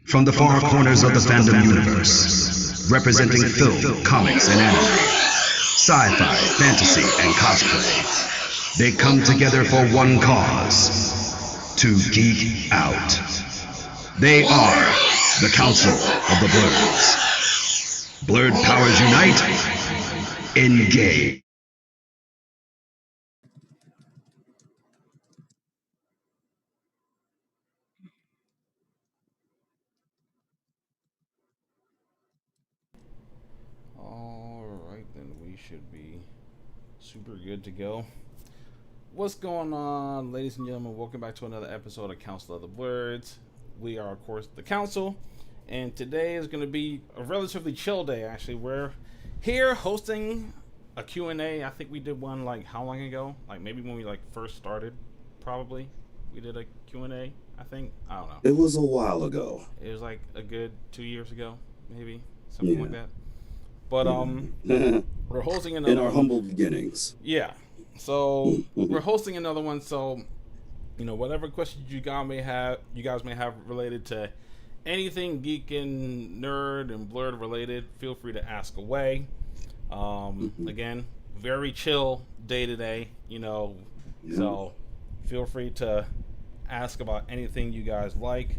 From the far corners of the fandom universe, representing film, comics, and anime, sci-fi, fantasy, and cosplay, they come together for one cause: to geek out. They are the Council of the Blerds. Blerd powers unite, engage. Alright, then we should be super good to go. What's going on, ladies and gentlemen? Welcome back to another episode of Council of the Blerds. We are, of course, the Council, and today is going to be a relatively chill day, actually. We're here hosting a Q&A. I think we did one, like, how long ago? Like, maybe when we, first started, probably. We did a Q&A, I think. I don't know. It was a while ago. It was, like, a good 2 years ago, maybe. Something like that. But, we're hosting another in our humble beginnings. Yeah. So, we're hosting another one, so, you know, whatever questions you guys may have related to anything geek and nerd and blurred related, feel free to ask away. Again, very chill day today, you know, so feel free to ask about anything you guys like.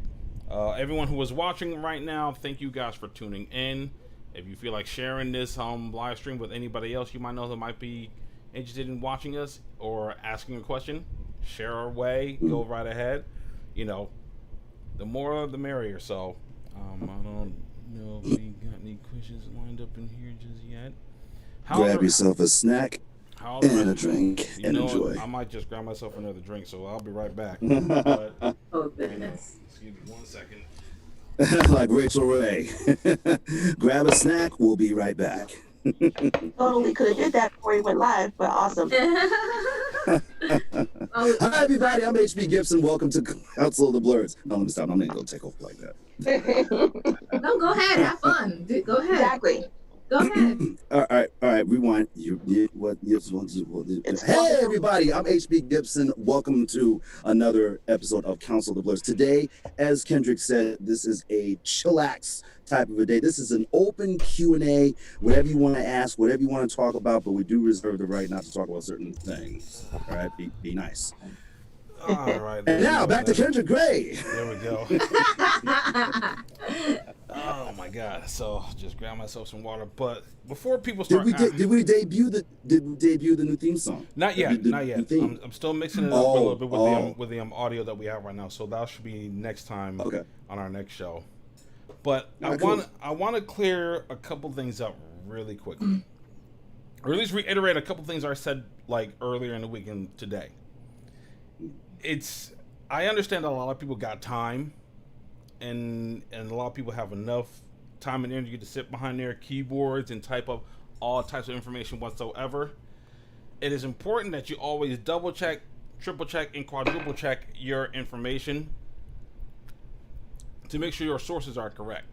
Everyone who is watching right now, thank you guys for tuning in. If you feel like sharing this live stream with anybody else you might know that might be interested in watching us or asking a question, share our way, go right ahead. You know, the more the merrier. So, I don't know if we got any questions lined up in here just yet. Grab yourself a snack and a drink and enjoy. I might just grab myself another drink, so I'll be right back. But, oh, goodness. Excuse me 1 second. Like Rachel Ray. Grab a snack, we'll be right back. Totally could have did that before we went live, but awesome. Hi everybody, I'm HB Gibson. Welcome to Council of the Blerds. No, let me stop. I'm not gonna take off like that. No, go ahead. Have fun. Go ahead. Exactly. Go ahead. All right. Rewind. Hey everybody, I'm HB Gibson. Welcome to another episode of Council of the Blerds. Today, as Kendrick said, this is a chillax type of a day. This is an open Q&A, whatever you want to ask, whatever you want to talk about, but we do reserve the right not to talk about certain things. All right, be nice. All right. And now back to Kendrick Grey. There we go. Oh my God! So just grab myself some water. But before people start, did we debut the new theme song? Not yet. Not yet. I'm still mixing it up a little bit with the audio that we have right now. So that should be next time on our next show. But I want to clear a couple things up really quickly, or at least reiterate a couple things I said like earlier in the week and today. I understand that a lot of people got time, and a lot of people have enough time and energy to sit behind their keyboards and type up all types of information whatsoever. It is important that you always double check, triple check, and quadruple check your information to make sure your sources are correct.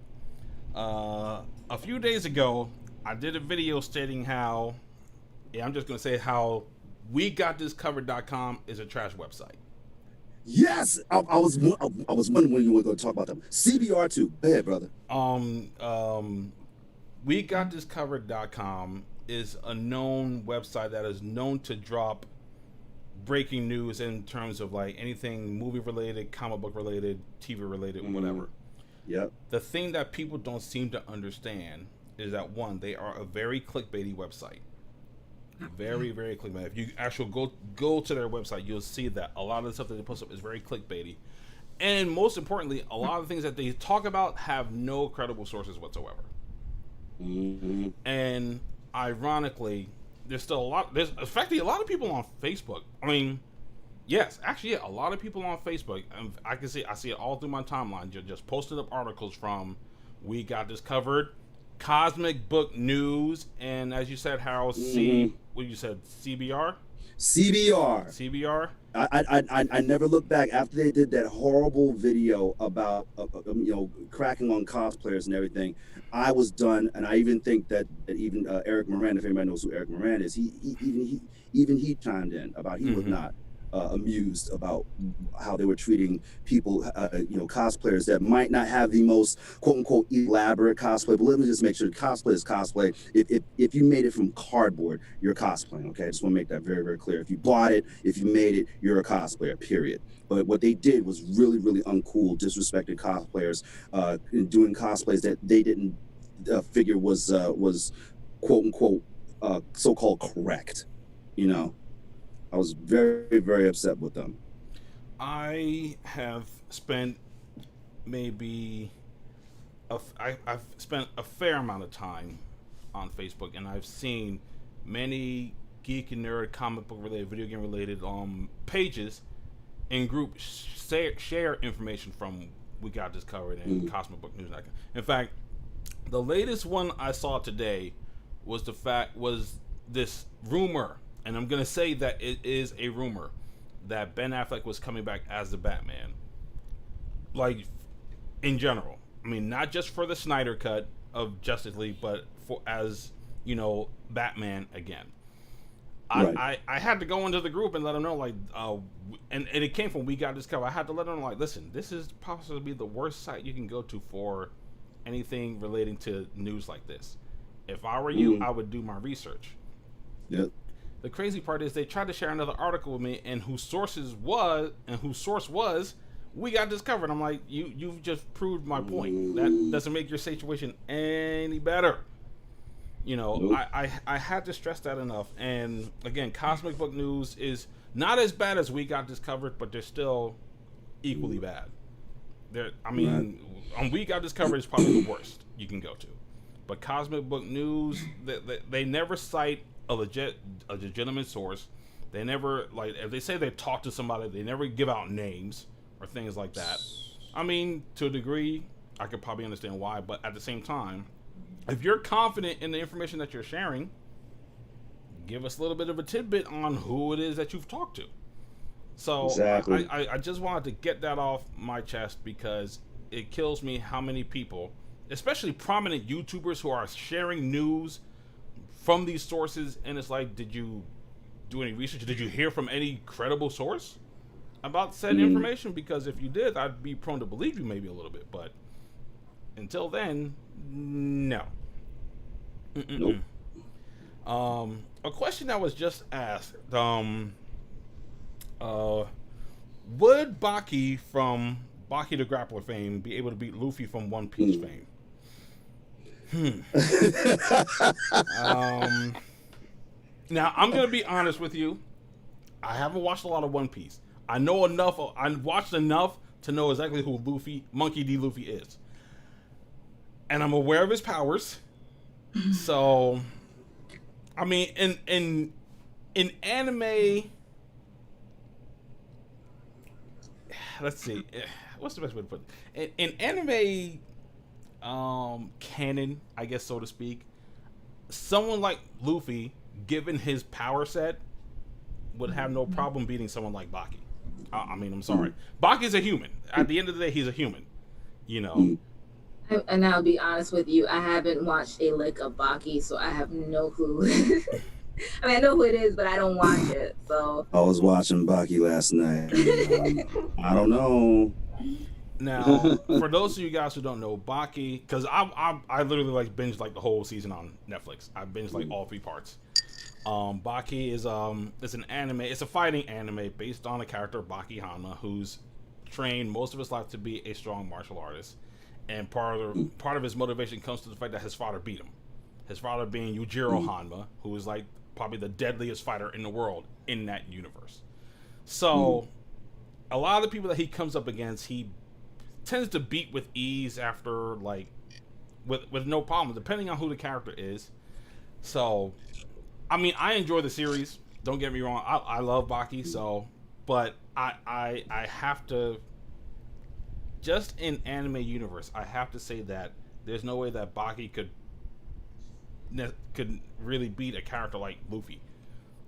A few days ago, I did a video stating how WeGotThisCovered.com is a trash website. Yes, I was wondering when you were going to talk about them. CBR2, go ahead, brother. WeGotThisCovered.com is a known website that is known to drop breaking news in terms of like anything movie related, comic book related, TV related, whatever. Yep. The thing that people don't seem to understand is that one, they are a very clickbaity website. Very, very clickbaity. If you actually go to their website, you'll see that a lot of the stuff that they post up is very clickbaity. And most importantly, a lot of the things that they talk about have no credible sources whatsoever. Mm-hmm. And ironically, there's still a lot of people on Facebook. I mean, yes, actually, yeah, a lot of people on Facebook. I see it all through my timeline. Just posted up articles from We Got This Covered, Cosmic Book News, and as you said, Harold, what you said, CBR? CBR. I never looked back after they did that horrible video about cracking on cosplayers and everything. I was done, and I even think that even Eric Moran, if anybody knows who Eric Moran is, he chimed in about he was not amused about how they were treating people, cosplayers that might not have the most quote unquote elaborate cosplay. But let me just make sure cosplay is cosplay. If you made it from cardboard, you're cosplaying. Okay, I just want to make that very, very clear. If you bought it, if you made it, you're a cosplayer. Period. But what they did was really, really uncool, disrespected cosplayers, doing cosplays that they didn't figure was quote unquote so-called correct. I was very, very upset with them. I have spent maybe I've spent a fair amount of time on Facebook, and I've seen many geek and nerd, comic book related, video game related pages and groups share information from We Got This Covered and Cosmic Book News. In fact, the latest one I saw today was this rumor, and I'm gonna say that it is a rumor, that Ben Affleck was coming back as the Batman. Like, in general. I mean, not just for the Snyder cut of Justice League, but as Batman again. Right. I had to go into the group and let them know, like, and it came from We Got This Covered. I had to let them know, like, listen, this is possibly the worst site you can go to for anything relating to news like this. If I were you, I would do my research. Yep. The crazy part is they tried to share another article with me, and whose source was We Got This Covered. I'm like, you've just proved my point. That doesn't make your situation any better. Nope. I had to stress that enough. And again, Cosmic Book News is not as bad as We Got This Covered, but they're still equally bad. On We Got This Covered is probably the worst you can go to. But Cosmic Book News, they never cite a legitimate source. They never, like, if they say they talked to somebody, they never give out names or things like that. I mean, to a degree, I could probably understand why, but at the same time, if you're confident in the information that you're sharing, give us a little bit of a tidbit on who it is that you've talked to. So exactly. I just wanted to get that off my chest, because it kills me how many people, especially prominent YouTubers, who are sharing news from these sources, and it's like, did you do any research? Did you hear from any credible source about said information? Because if you did, I'd be prone to believe you maybe a little bit, but until then, no. Nope. A question that was just asked, would Baki from Baki the Grappler fame be able to beat Luffy from One Piece fame? Now, I'm going to be honest with you. I haven't watched a lot of One Piece. I know enough. I've watched enough to know exactly who Monkey D. Luffy is. And I'm aware of his powers. So, I mean, in anime, let's see, what's the best way to put it? In anime canon, I guess, so to speak, someone like Luffy, given his power set, would have no problem beating someone like Baki. I mean, I'm sorry. Baki's a human. At the end of the day, he's a human. And I'll be honest with you, I haven't watched a lick of Baki, so I have no clue. I mean, I know who it is, but I don't watch it, so. I was watching Baki last night. I don't know. Now, for those of you guys who don't know, Baki, because I literally like binged like the whole season on Netflix. I binged like all 3 parts. Baki is an anime. It's a fighting anime based on a character, Baki Hanma, who's trained most of his life to be a strong martial artist. And part of his motivation comes to the fact that his father beat him. His father being Yujiro Hanma, who is like probably the deadliest fighter in the world in that universe. So, a lot of the people that he comes up against, he tends to beat with ease after, like, with no problem, depending on who the character is. So, I mean, I enjoy the series. Don't get me wrong. I love Baki, so, but I have to, just in anime universe, I have to say that there's no way that Baki could really beat a character like Luffy.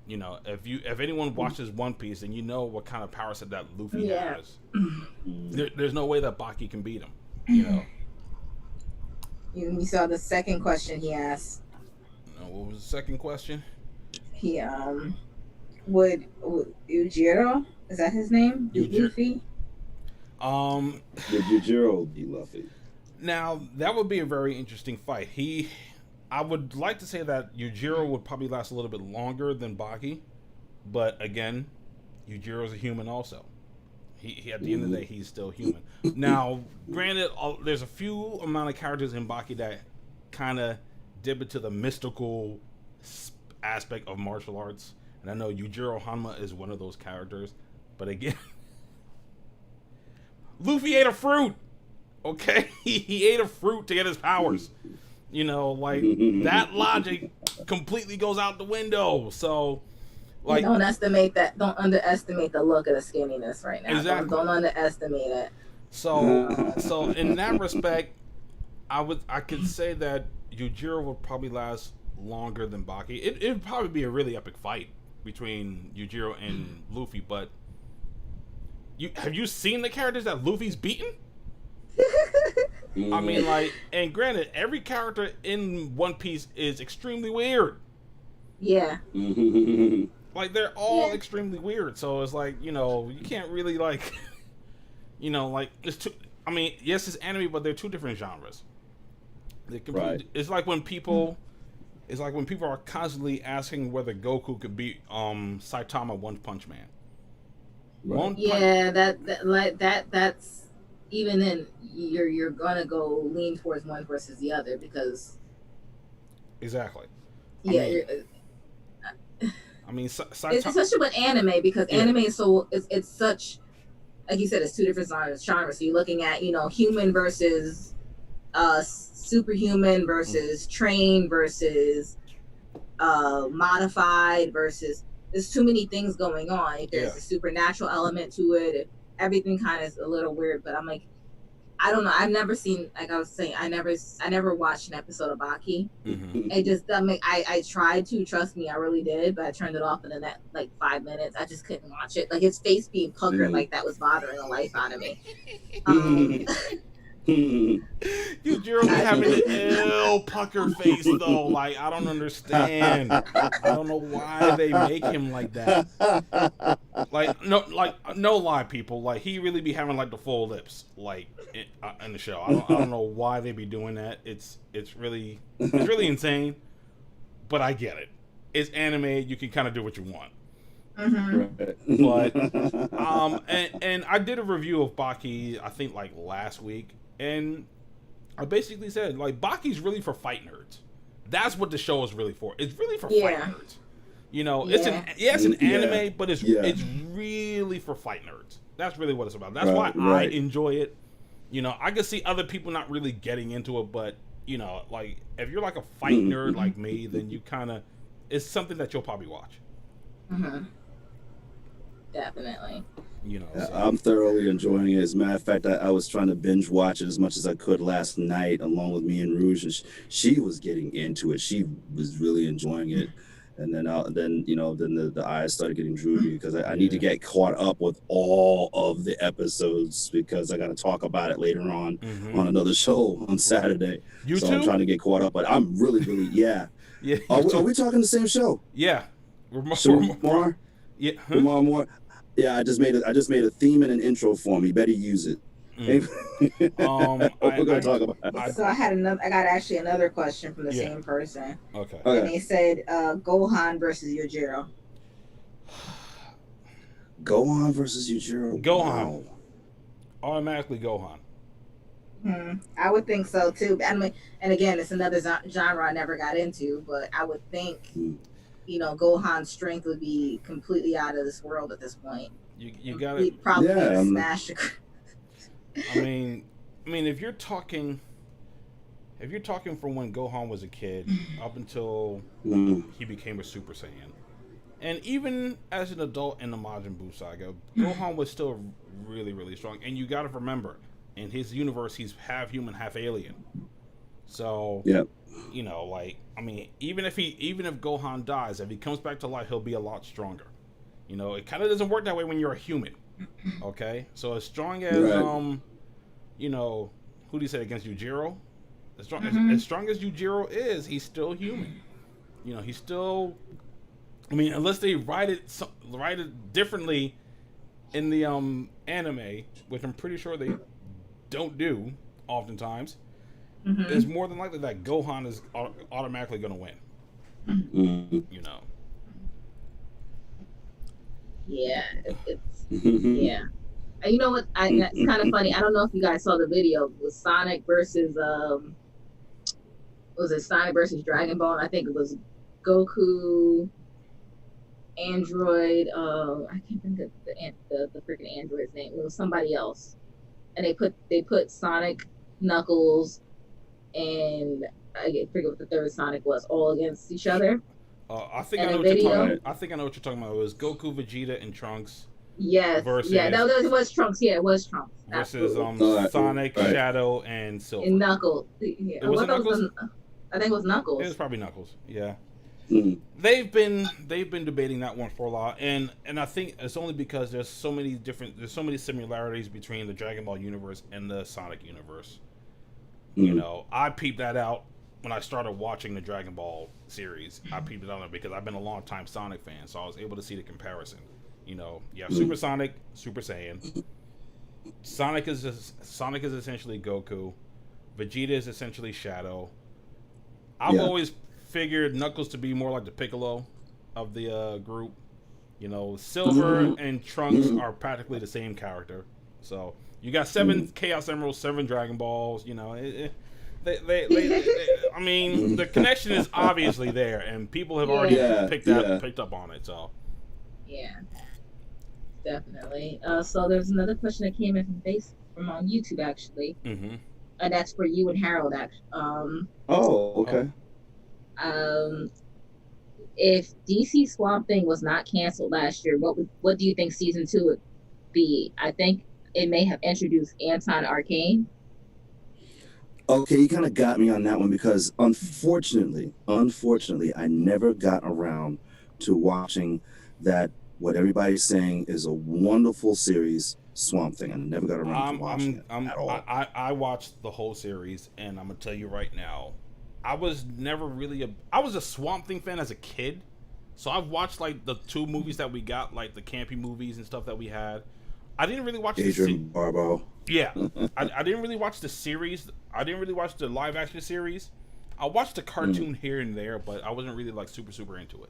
If anyone watches One Piece, then you know what kind of power set that Luffy has. There's no way that Baki can beat him. You saw the second question he asked. What was the second question? He would Yujiro Is that his name? Luffy? The Yujiro be Luffy. Now, that would be a very interesting fight. I would like to say that Yujiro would probably last a little bit longer than Baki, but again, Yujiro's a human also. He at the end of the day, he's still human. Now, granted, there's a few amount of characters in Baki that kind of dip into the mystical aspect of martial arts, and I know Yujiro Hanma is one of those characters. But again, Luffy ate a fruit. Okay, he ate a fruit to get his powers. You know, like that logic completely goes out the window. So, like, don't underestimate that. Don't underestimate the look of the skinniness right now. Exactly. Don't underestimate it. So in that respect, I could say that Yujiro would probably last longer than Baki. It'd probably be a really epic fight between Yujiro and Luffy. But have you seen the characters that Luffy's beaten? I mean, like, and granted, every character in One Piece is extremely weird. Yeah. Like, they're all extremely weird. So it's like, you know, you can't really, like, you know, like, it's two. I mean, yes, it's anime, but they're two different genres. Right. It's like when people are constantly asking whether Goku could beat Saitama One Punch Man. Right. That's even then you're gonna go lean towards one versus the other because exactly. I mean, especially with anime because anime is so it's such, like you said, it's two different genres. So you're looking at, you know, human versus superhuman versus trained versus modified versus, there's too many things going on. There's a supernatural element to it. Everything kind of is a little weird, but I'm like, I don't know. I've never seen, like I was saying, I never watched an episode of Baki. It just I tried to, trust me, I really did, but I turned it off in the next like 5 minutes. I just couldn't watch it. Like his face being puckered like that was bothering the life out of me. Yujiro be having an ill pucker face though. Like, I don't understand. I don't know why they make him like that. Like, no lie, people. Like, he really be having like the full lips, like in the show. I don't know why they be doing that. It's really insane. But I get it. It's anime. You can kind of do what you want. But and I did a review of Baki, I think like last week. And I basically said, like, Baki's really for fight nerds. That's what the show is really for. It's really for fight nerds. You know, it's an anime, but it's really for fight nerds. That's really what it's about. That's why I enjoy it. You know, I can see other people not really getting into it, but, you know, like, if you're like a fight nerd like me, then you kind of, it's something that you'll probably watch. Definitely. You know, so. I'm thoroughly enjoying it. As a matter of fact, I was trying to binge watch it as much as I could last night, along with me and Rouge, and she was getting into it. She was really enjoying it, and then the eyes started getting droopy because I need to get caught up with all of the episodes because I got to talk about it later on another show on Saturday. I'm trying to get caught up, but I'm really Are we talking the same show? Yeah. More? Yeah. More. Yeah, I just made a theme and an intro for me. Better use it. We're gonna talk about it. So I got actually another question from the same person. Okay. And they said Gohan versus Yujiro. Gohan versus Yujiro. Gohan. Wow. Automatically Gohan. I would think so too. I mean, and again, it's another genre I never got into, but I would think. You know, Gohan's strength would be completely out of this world at this point. You got it. Probably smashed. I mean, if you're talking from when Gohan was a kid up until he became a Super Saiyan, and even as an adult in the Majin Buu saga, Gohan was still really, really strong. And you got to remember, in his universe, he's half human, half alien. So, you know, like, I mean, even if Gohan dies, if he comes back to life, he'll be a lot stronger. You know, it kind of doesn't work that way when you're a human. Okay? So as strong as, you know, who do you say against Yujiro? As strong as Yujiro is, he's still human. You know, he's still, I mean, unless they write it differently, in the anime, which I'm pretty sure they don't do oftentimes, it's more than likely that Gohan is automatically going to win. You know. Yeah, it's yeah. And you know what? It's kind of funny. I don't know if you guys saw the video with Sonic versus was it Sonic versus Dragon Ball? I think it was Goku, Android. I can't think of the freaking android's name. It was somebody else, and they put Sonic, Knuckles, and I forget what the third Sonic was, all against each other. I think I know what you're talking about. I think I know what you're talking about. It was Goku, Vegeta, and Trunks. Yes. Versus, yeah, that was Trunks. Yeah, it was Trunks. Versus Sonic, Shadow, and Silver. And Knuckles. Yeah. Was it Knuckles? I think it was Knuckles. It was probably Knuckles. Yeah. They've been debating that one for a lot, and I think it's only because there's so many similarities between the Dragon Ball universe and the Sonic universe. You know, I peeped that out when I started watching the Dragon Ball series. I peeped it out because I've been a long time Sonic fan, so I was able to see the comparison. You know, you have Super Sonic, Super Saiyan. Sonic is essentially Goku. Vegeta is essentially Shadow. I've always figured Knuckles to be more like the Piccolo of the group. You know, Silver and Trunks are practically the same character. So you got 7 Chaos Emeralds, 7 Dragon Balls. You know, I mean, the connection is obviously there, and people have already picked up on it. So yeah, definitely. So there's another question that came in from on YouTube actually, and that's for you and Harold. Okay. If DC Swamp Thing was not canceled last year, what do you think season 2 would be? I think it may have introduced Anton Arcane. Okay, you kind of got me on that one because unfortunately, I never got around to watching that. What everybody's saying is a wonderful series, Swamp Thing. I never got around to watching it at all. I watched the whole series, and I'm gonna tell you right now, I was never really I was a Swamp Thing fan as a kid, so I've watched like the 2 movies that we got, like the campy movies and stuff that we had. I didn't really watch Adrian Barbeau. Yeah, I didn't really watch the series. I didn't really watch the live action series. I watched the cartoon here and there, but I wasn't really like super into it.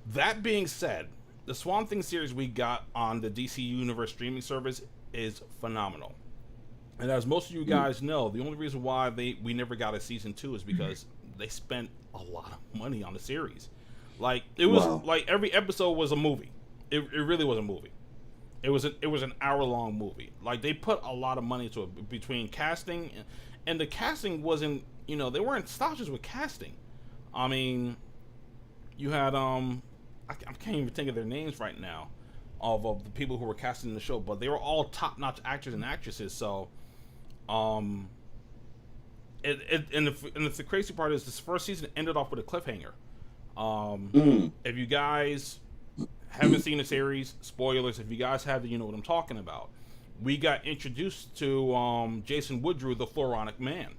That being said, the Swamp Thing series we got on the DC Universe streaming service is phenomenal. And as most of you guys know, the only reason why we never got a season 2 is because they spent a lot of money on the series. Like it was like every episode was a movie. It really was a movie. It was an hour-long movie. Like they put a lot of money into it between casting, and the casting wasn't, you know, they weren't slouches with casting. I mean, you had I can't even think of their names right now, of the people who were casting the show, but they were all top-notch actors and actresses. So, and the crazy part is this first season ended off with a cliffhanger. If you guys haven't seen the series, spoilers. If you guys have, you know what I'm talking about. We got introduced to Jason Woodrue, the Floronic Man.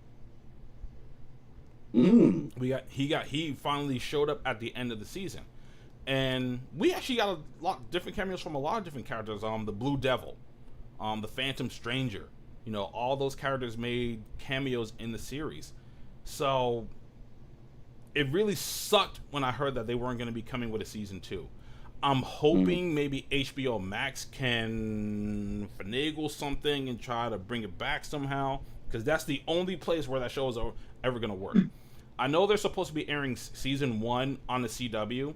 He finally showed up at the end of the season. And we actually got a lot of different cameos from a lot of different characters. The Blue Devil, the Phantom Stranger. You know, all those characters made cameos in the series. So it really sucked when I heard that they weren't going to be coming with a season 2. I'm hoping maybe HBO Max can finagle something and try to bring it back somehow, because that's the only place where that show is ever going to work. I know they're supposed to be airing season 1 on the CW.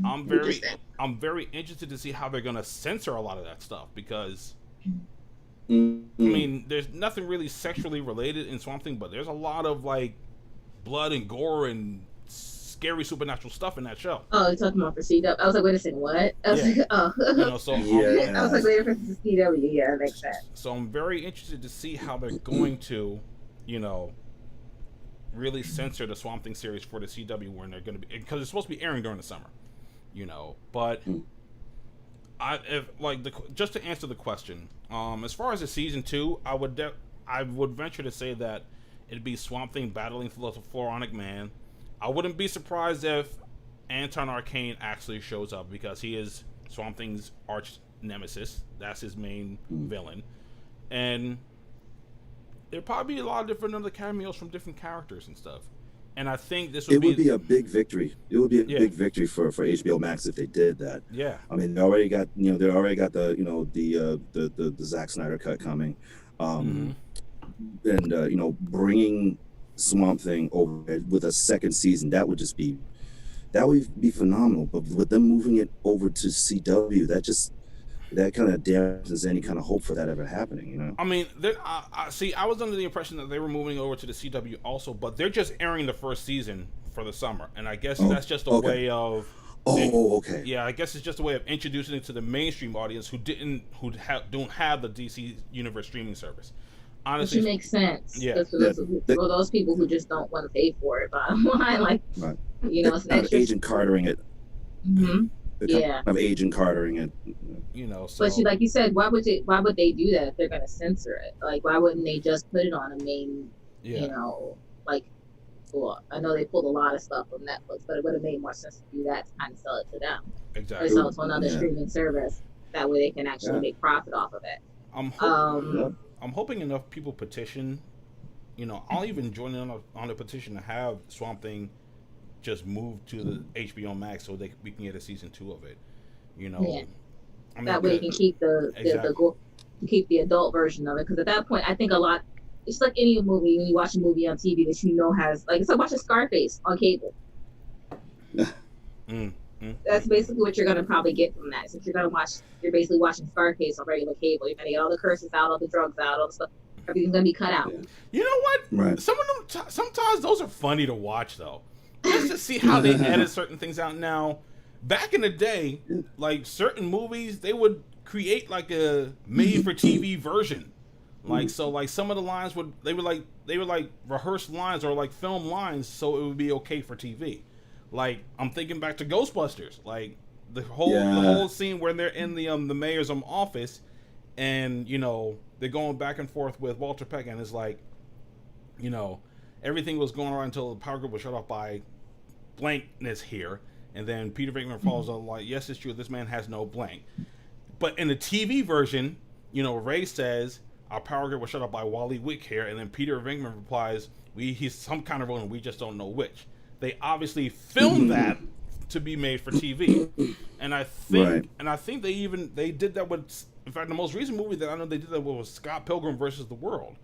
I'm very interested to see how they're going to censor a lot of that stuff, because I mean, there's nothing really sexually related in Swamp Thing, but there's a lot of like blood and gore and scary supernatural stuff in that show. Oh, you're talking about for CW? I was like, wait a second, what? I was like, oh. You know, so I was like, wait a second, CW. Yeah, that makes sense. So I'm very interested to see how they're going to, you know, really censor the Swamp Thing series for the CW when they're going to be, because it's supposed to be airing during the summer, you know. But just to answer the question, as far as the season 2, I would venture to say that it'd be Swamp Thing battling for the Floronic Man. I wouldn't be surprised if Anton Arcane actually shows up, because he is Swamp Thing's arch nemesis. That's his main villain. And there'll probably be a lot of different other cameos from different characters and stuff. And I think this would be a big victory. It would be a big victory for HBO Max if they did that. Yeah. I mean, they already got the Zack Snyder cut coming, and bringing Swamp Thing over with a second season, that would be phenomenal. But with them moving it over to CW, that kind of dampens any kind of hope for that ever happening, you know? I mean, I was under the impression that they were moving over to the CW also, but they're just airing the first season for the summer, and I guess that's just a way of. Okay. Yeah, I guess it's just a way of introducing it to the mainstream audience who don't have the DC Universe streaming service. Honestly, which makes sense. Yeah. For those people who just don't want to pay for it, bottom line, like, right. It's an extra. Agent Cartering it. Mm-hmm. Of Agent Cartering it. So. But like you said, why would they do that if they're going to censor it? Like, why wouldn't they just put it on a main? Well, I know they pulled a lot of stuff from Netflix, but it would have made more sense to do that to kind of sell it to them. Exactly. Or sell it to another streaming service. That way they can actually make profit off of it. I'm hoping enough people petition. I'll even join in on the petition to have Swamp Thing just move to the HBO Max so we can get a season 2 of it. I mean, that way you can keep keep the adult version of it, because at that point I think it's like any movie when you watch a movie on TV that has, like, it's like watching Scarface on cable. That's basically what you're going to probably get from that. So if you're basically watching Scarface on regular cable. You're going to get all the curses out, all the drugs out, all the stuff. Everything's going to be cut out. You know what? Right. Some of them, sometimes those are funny to watch, though. Just to see how they edit certain things out. Now, back in the day, like certain movies, they would create like a made-for-TV version. Like, so like some of the lines they would rehearse lines or like film lines so it would be okay for TV. Like, I'm thinking back to Ghostbusters, like the whole scene where they're in the mayor's office, and they're going back and forth with Walter Peck, and it's like, everything was going on until the power grid was shut off by blankness here, and then Peter Venkman follows up like, yes, it's true, this man has no blank. But in the TV version, Ray says our power grid was shut off by Wally Wick here, and then Peter Venkman replies, he's some kind of villain, we just don't know which. They obviously filmed that to be made for TV, and I think they did that with. In fact, the most recent movie that I know they did that with was Scott Pilgrim versus the World.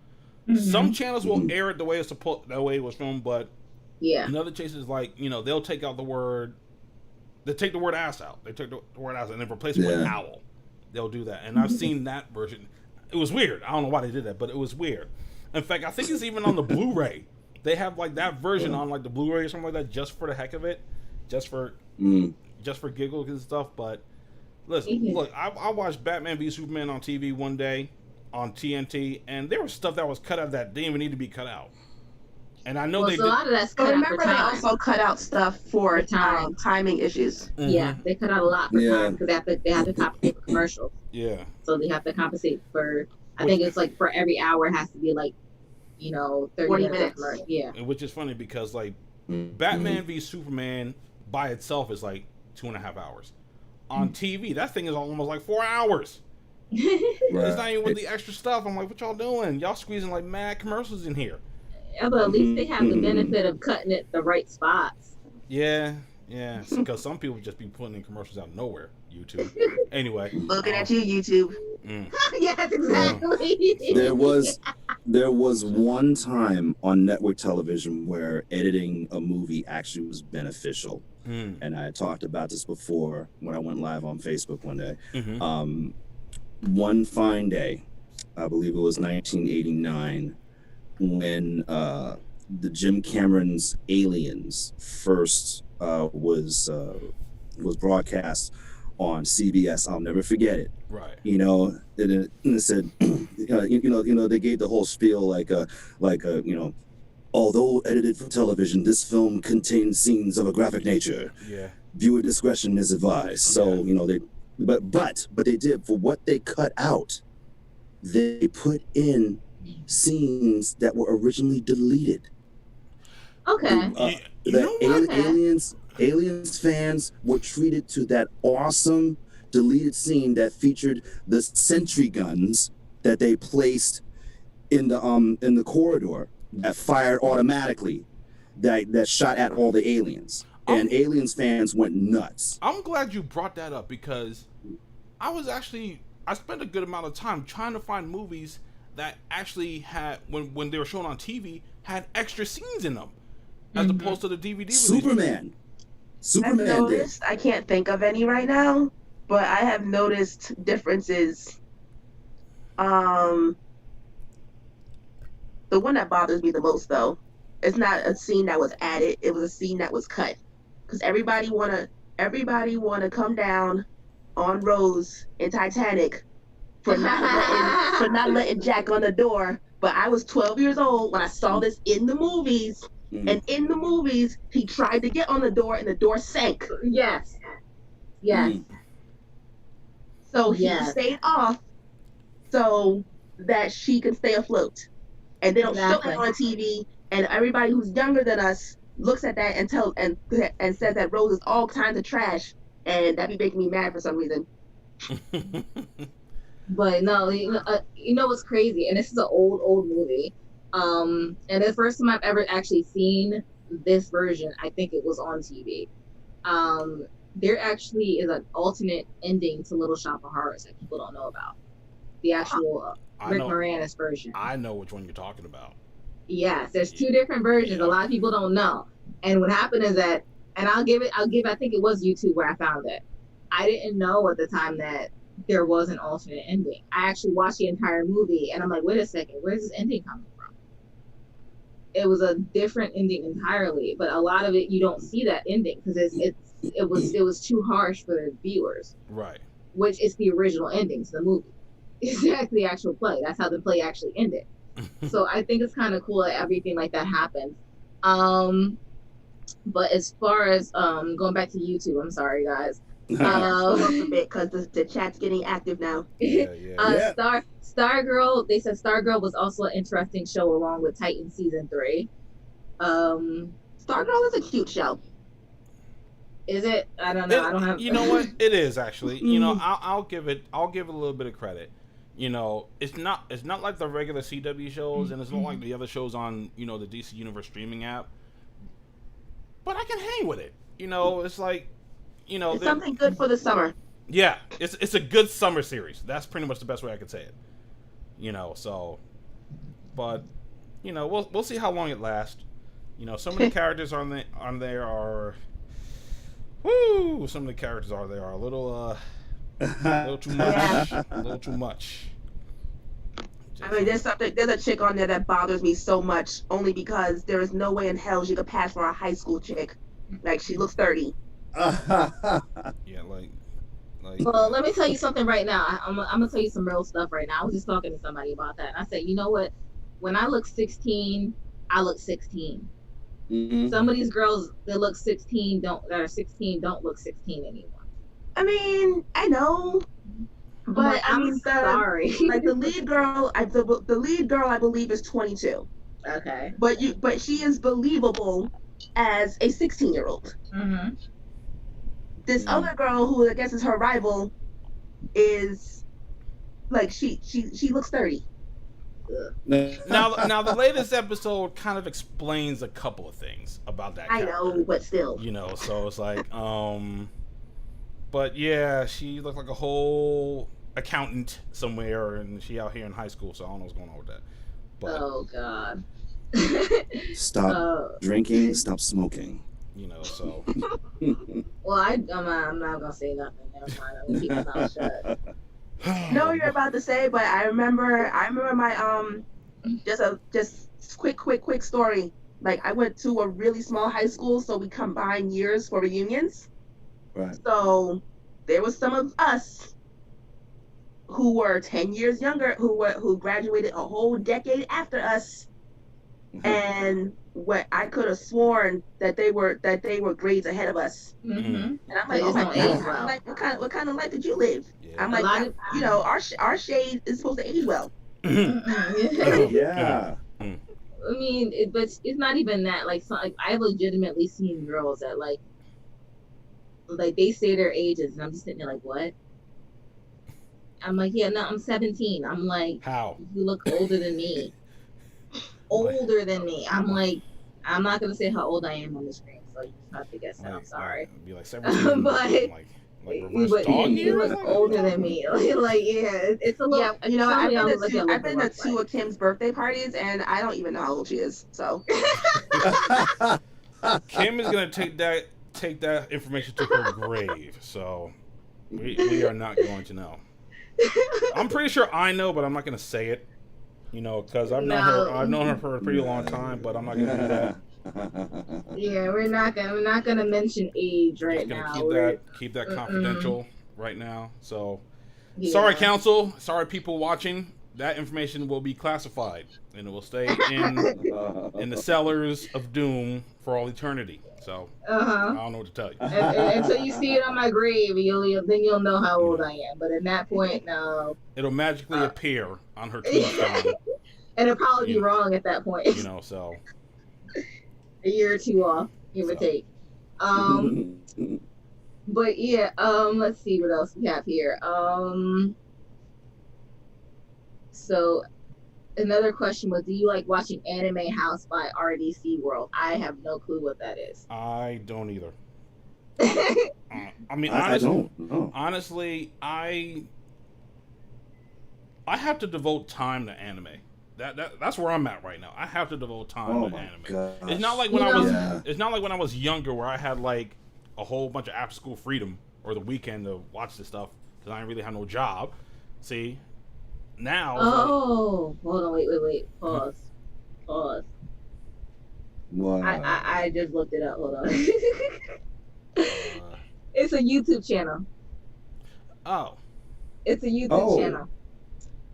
Some channels will air it the way it was filmed, but in other cases, like they'll take out the word. They take the word ass out. They take the word ass out and then replace it with owl. They'll do that, and I've seen that version. It was weird. I don't know why they did that, but it was weird. In fact, I think it's even on the Blu-ray. They have like that version on like the Blu-ray or something like that, just for the heck of it, just for giggles and stuff. But listen, look, I watched Batman v Superman on TV one day on TNT, and there was stuff that was cut out that didn't even need to be cut out. And I know a lot of that's cut out. Remember, they also cut out stuff for timing issues. Yeah, they cut out a lot for time because they have to compensate for commercials. Yeah. So they have to compensate for. I think it's like for every hour it has to be like, 30 minutes. Yeah. Which is funny because like Batman v Superman by itself is like 2.5 hours. On TV, that thing is almost like 4 hours. It's not even with the extra stuff. I'm like, what y'all doing? Y'all squeezing like mad commercials in here. Yeah, but at least they have the benefit of cutting it the right spots. Yeah. Because some people just be putting in commercials out of nowhere. YouTube. Anyway. Looking at you, YouTube. Yes, exactly. There was one time on network television where editing a movie actually was beneficial. And I talked about this before when I went live on Facebook one day. One fine day, I believe it was 1989, when the Jim Cameron's Aliens first was broadcast on CBS. I'll never forget it. Right. And it said, they gave the whole spiel like although edited for television, this film contains scenes of a graphic nature. Yeah. Viewer discretion is advised. So but they did, for what they cut out, they put in scenes that were originally deleted. Okay. Aliens fans were treated to that awesome deleted scene that featured the sentry guns that they placed in the corridor that fired automatically, that shot at all the aliens. And Aliens fans went nuts. I'm glad you brought that up because I spent a good amount of time trying to find movies that actually had, when they were shown on TV, had extra scenes in them, as opposed to the DVD. Superman I've noticed, I can't think of any right now, but I have noticed differences. The one that bothers me the most, though, it's not a scene that was added; it was a scene that was cut. Because everybody wanna come down on Rose in Titanic for not letting Jack on the door. But I was 12 years old when I saw this in the movies, and in the movies he tried to get on the door and the door sank. Yes. So he stayed off so that she could stay afloat. And they don't show that on TV, and everybody who's younger than us looks at that and says that Rose is all kinds of trash, and that be making me mad for some reason. But no, you know what's crazy, and this is an old movie. And the first time I've ever actually seen this version, I think it was on TV. There actually is an alternate ending to Little Shop of Horrors that people don't know about. The actual Rick Moranis version. I know which one you're talking about. Yes, there's two different versions. A lot of people don't know. And what happened is that, and I think it was YouTube where I found it. I didn't know at the time that there was an alternate ending. I actually watched the entire movie and I'm like, wait a second, where's this ending coming from? It was a different ending entirely, but a lot of it you don't see that ending because it was too harsh for the viewers. Right. Which is the original ending to the movie. It's the actual play. That's how the play actually ended. So I think it's kind of cool that everything like that happens. But as far as going back to YouTube, I'm sorry guys. A bit because the chat's getting active now. Stargirl. They said Stargirl was also an interesting show along with Titan season 3. Stargirl is a cute show. Is it? I don't know. I don't have. You know what? It is actually. You know, I'll give it a little bit of credit. You know, it's not like the regular CW shows, and it's not like the other shows on, you know, the DC Universe streaming app. But I can hang with it. You know, it's like, you know, it's something good for the summer. Yeah, it's a good summer series. That's pretty much the best way I could say it. You know, so, but, you know, we'll see how long it lasts. You know, some of the characters on there are, some of the characters are a little too much. A little too much. I mean, there's a chick on there that bothers me so much, only because there is no way in hell she could pass for a high school chick. Like, she looks 30. Yeah, like. Well, let me tell you something right now. I'm gonna tell you some real stuff right now. I was just talking to somebody about that, and I said, you know what? When I look 16, I look 16. Mm-hmm. Some of these girls that look 16 don't look 16 anymore. I mean, I know. But I'm sorry. Like the lead girl, I believe is 22. Okay. But she is believable as a 16-year-old. Mm-hmm. This other girl, who I guess is her rival, is like she looks 30. Now the latest episode kind of explains a couple of things about that character. I know, but still. You know, so it's like but yeah, she looked like a whole accountant somewhere, and she out here in high school, so I don't know what's going on with that. But, oh God. Stop drinking, stop smoking. You know, so. Well, I'm not gonna say nothing. Never mind. I'm gonna keep my mouth shut. No, you're about to say, but I remember my just quick story. Like, I went to a really small high school, so we combined years for reunions. Right. So there was some of us who were 10 years younger, who graduated a whole decade after us, and what I could have sworn that they were grades ahead of us. Mm-hmm. And I'm like, oh my God, I'm like, what kind of life did you live? Yeah. I'm like, you know, our shade is supposed to age well. Yeah. I mean, but it's not even that. Like, I've legitimately seen girls that like they say their ages, and I'm just sitting there like, what? I'm like, yeah, no, I'm 17. I'm like, How? you look older than me. Older than me. I'm like, I'm not gonna say how old I am on the screen, so you just have to guess that. I'm sorry. Be like 17. But reverse dog you years? look older than me. Like, yeah, it's a little. Yeah, you know, I've I've been to two of Kim's birthday parties, and I don't even know how old she is. So Kim is gonna take that information to her grave. So we are not going to know. I'm pretty sure I know, but I'm not gonna say it. You know, because I've known her for a pretty long time, but I'm not gonna do that. Yeah, we're not gonna mention age right now. Keep that confidential right now. So, sorry, council. Sorry, people watching. That information will be classified, and it will stay in the cellars of doom for all eternity. So, I don't know what to tell you. Until you see it on my grave, you'll know how old I am. But at that point, no. It'll magically appear on her tombstone. And it'll probably be wrong at that point. You know, so. A year or two off, give or take. But yeah, let's see what else we have here. So another question was, do you like watching Anime House by RDC World? I have no clue what that is. I don't either. Honestly, I have to devote time to anime. That's where I'm at right now. I have to devote time to anime. Gosh. It's not like when I was younger, where I had like a whole bunch of after school freedom or the weekend to watch this stuff because I didn't really have no job. See, now. Oh, hold on, wait, pause. Wow. I just looked it up. Hold on. It's a YouTube channel. Oh. It's a YouTube channel.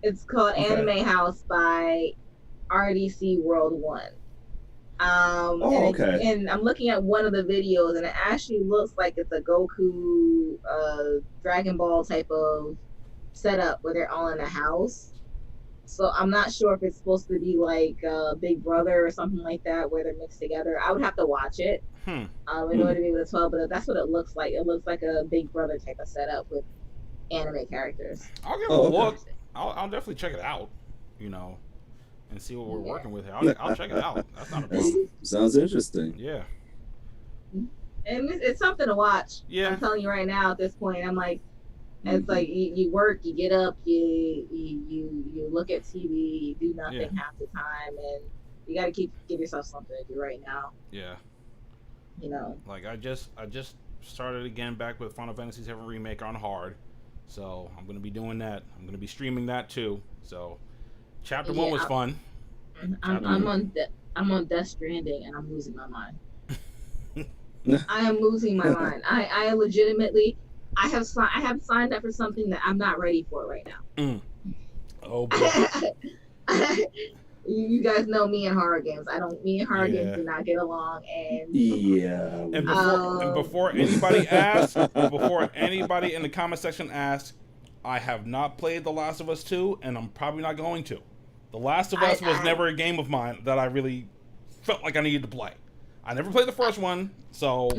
It's called Anime House by RDC World 1. And I'm looking at one of the videos, and it actually looks like it's a Goku, Dragon Ball type of setup where they're all in a house. So I'm not sure if it's supposed to be like Big Brother or something like that, where they're mixed together. I would have to watch it in order to be able to tell, but that's what it looks like. It looks like a Big Brother type of setup with anime characters. I'll give it a look. I'll definitely check it out, you know, and see what we're working with here. I'll check it out. That's not a problem. Sounds interesting. Yeah. And it's something to watch. Yeah. I'm telling you right now at this point, I'm like, it's like you work, you get up, you look at TV, you do nothing half the time, and you got to give yourself something to do right now. Yeah. You know. Like I just started again back with Final Fantasy VII Remake on hard. So I'm gonna be doing that. I'm gonna be streaming that too. So chapter 1 was fun. I'm on Death Stranding and I'm losing my mind. I am losing my mind. I legitimately I have signed up for something that I'm not ready for right now. Oh boy. You guys know me and horror games. Me and horror games do not get along, and And before anybody asks, before anybody in the comment section asks, I have not played The Last of Us 2, and I'm probably not going to. The Last of Us was never a game of mine that I really felt like I needed to play. I never played the first one, so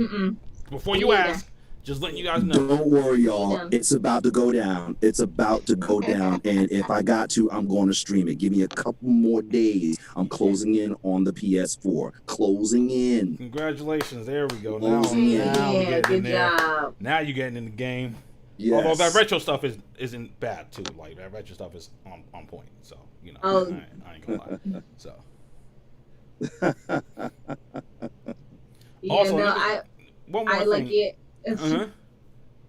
before you ask, just letting you guys know. Don't worry, y'all. It's about to go down. It's about to go down. And if I got to, I'm going to stream it. Give me a couple more days. I'm closing in on the PS4. Closing in. Congratulations. There we go. Now we're getting in there. Job. Now you're getting in the game. Yes. Although that retro stuff isn't bad, too. Like, that retro stuff is on point. So, you know, I ain't gonna lie. So. Also, one more thing. Like it. I was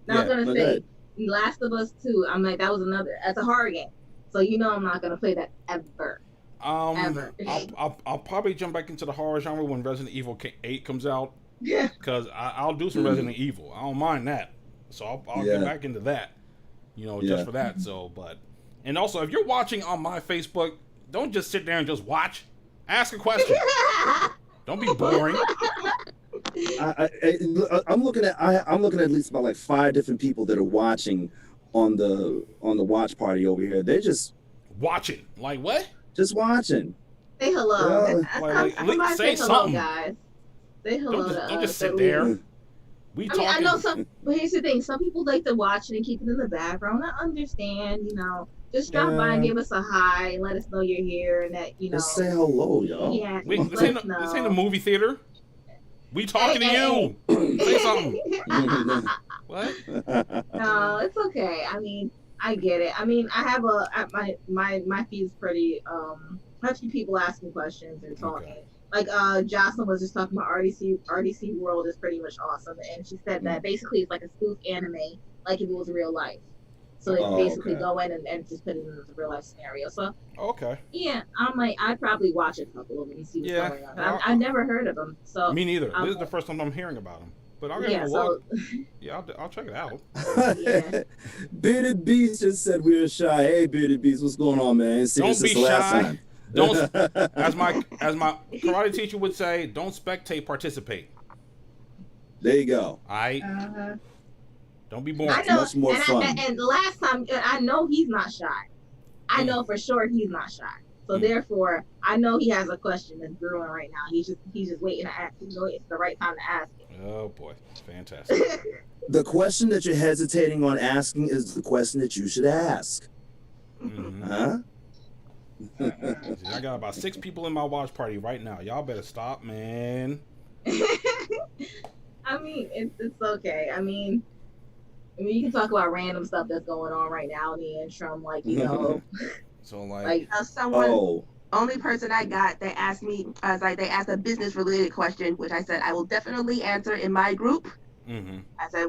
gonna say, Last of Us 2. I'm like, that's a horror game, so you know I'm not gonna play that ever. Ever. I'll probably jump back into the horror genre when Resident Evil 8 comes out. Yeah. Because I'll do some Resident Evil. I don't mind that, so I'll get back into that. You know, just for that. So, and also, if you're watching on my Facebook, don't just sit there and just watch. Ask a question. Don't be boring. I'm looking at at least about like 5 different people that are watching on the watch party over here. They're just watching. Like what? Just watching. Say hello. Say hello, something, guys. Say hello. Don't just sit there. I know some, but here's the thing: some people like to watch it and keep it in the background. I understand, Just drop by and give us a hi and let us know you're here and that Just say hello, y'all. Yeah. Wait, this ain't a movie theater. We talking to you. Say something. What? No, it's okay. I mean, I get it. I mean, I have my feed is pretty. I have a few people asking questions and talking. Okay. Like Jocelyn was just talking about RDC World is pretty much awesome, and she said that basically it's like a spoof anime, like if it was real life. So they basically go in and just put it in a real life scenario. So yeah, I'm like, I'd probably watch a couple of them and see what's going on. I've never heard of them, so me neither. This is the first time I'm hearing about them, but I'll give them a look. Yeah, I'll check it out. Yeah. Bearded Beast just said we were shy. Hey, Bearded Beast, what's going on, man? Don't be shy. Don't, as my karate teacher would say, don't spectate, participate. There you go. All right. Don't be boring. I know, much more fun. And the last time, I know he's not shy. I know for sure he's not shy. So therefore, I know he has a question that's brewing right now. He's just waiting to ask. It's the right time to ask it. Oh boy, fantastic. The question that you're hesitating on asking is the question that you should ask. Mm-hmm. Huh? I got about 6 people in my watch party right now. Y'all better stop, man. I mean, it's okay. I mean, you can talk about random stuff that's going on right now in the interim, like So like someone. Only person I got that asked me, they asked a business related question, which I said I will definitely answer in my group. Mm-hmm. I said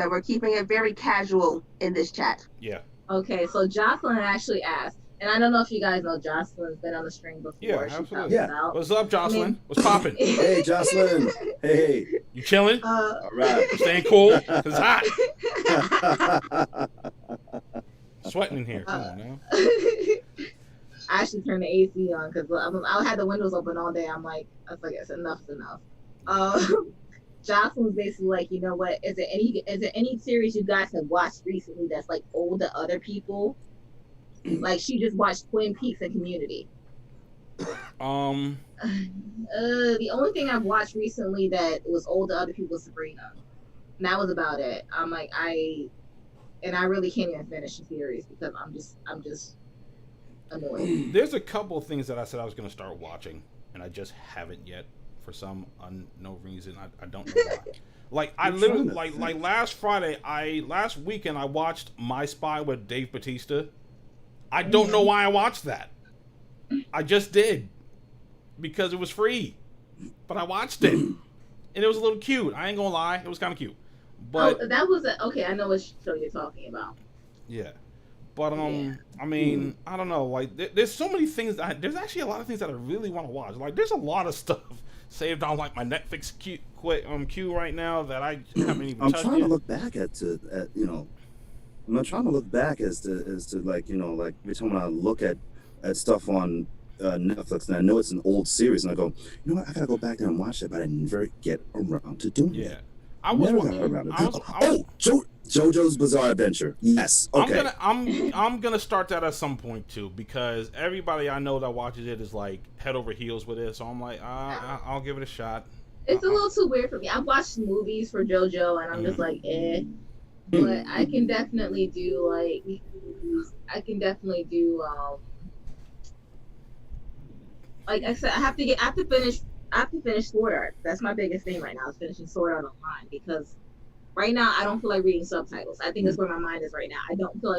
we're keeping it very casual in this chat. Yeah. Okay, so Jocelyn actually asked, and I don't know if you guys know Jocelyn's been on the stream before. Yeah, absolutely. Yeah. What's up, Jocelyn? What's popping? Hey, Jocelyn. Hey. You chilling? All right. You staying cool? It's hot. Sweating in here. Come on now. I actually turned the AC on because I had the windows open all day. I was like, it's enough is enough. Jocelyn was basically like, you know what? Is there any series you guys have watched recently that's like old to other people? Like she just watched Twin Peaks and Community. The only thing I've watched recently that was old to other people was Sabrina. And that was about it. I'm like, I really can't even finish the series because I'm just annoyed. There's a couple of things that I said I was going to start watching, and I just haven't yet. For some unknown reason, I don't know why. Like I literally, like last weekend, I watched My Spy with Dave Bautista. I don't know why I watched that. I just did because it was free, but I watched it, and it was a little cute. I ain't gonna lie, it was kind of cute. But that was okay. I know what show you're talking about. Yeah, but I mean, I don't know. Like there's so many things. There's actually a lot of things that I really want to watch. Like there's a lot of stuff saved on like my Netflix queue right now that I haven't even touched. I'm trying to look back I'm trying to look back as to like like every time when I look at stuff on Netflix and I know it's an old series and I go, you know what, I gotta go back there and watch it, but I never get around to doing it. JoJo's Bizarre Adventure. Yes. Okay. I'm gonna start that at some point too because everybody I know that watches it is like head over heels with it. So I'm like, I'll give it a shot. It's a little too weird for me. I've watched movies for JoJo and I'm just like, eh. But I can definitely do like I said, I have to finish Sword Art. That's my biggest thing right now is finishing Sword Art Online because right now I don't feel like reading subtitles. I think that's where my mind is right now. I don't feel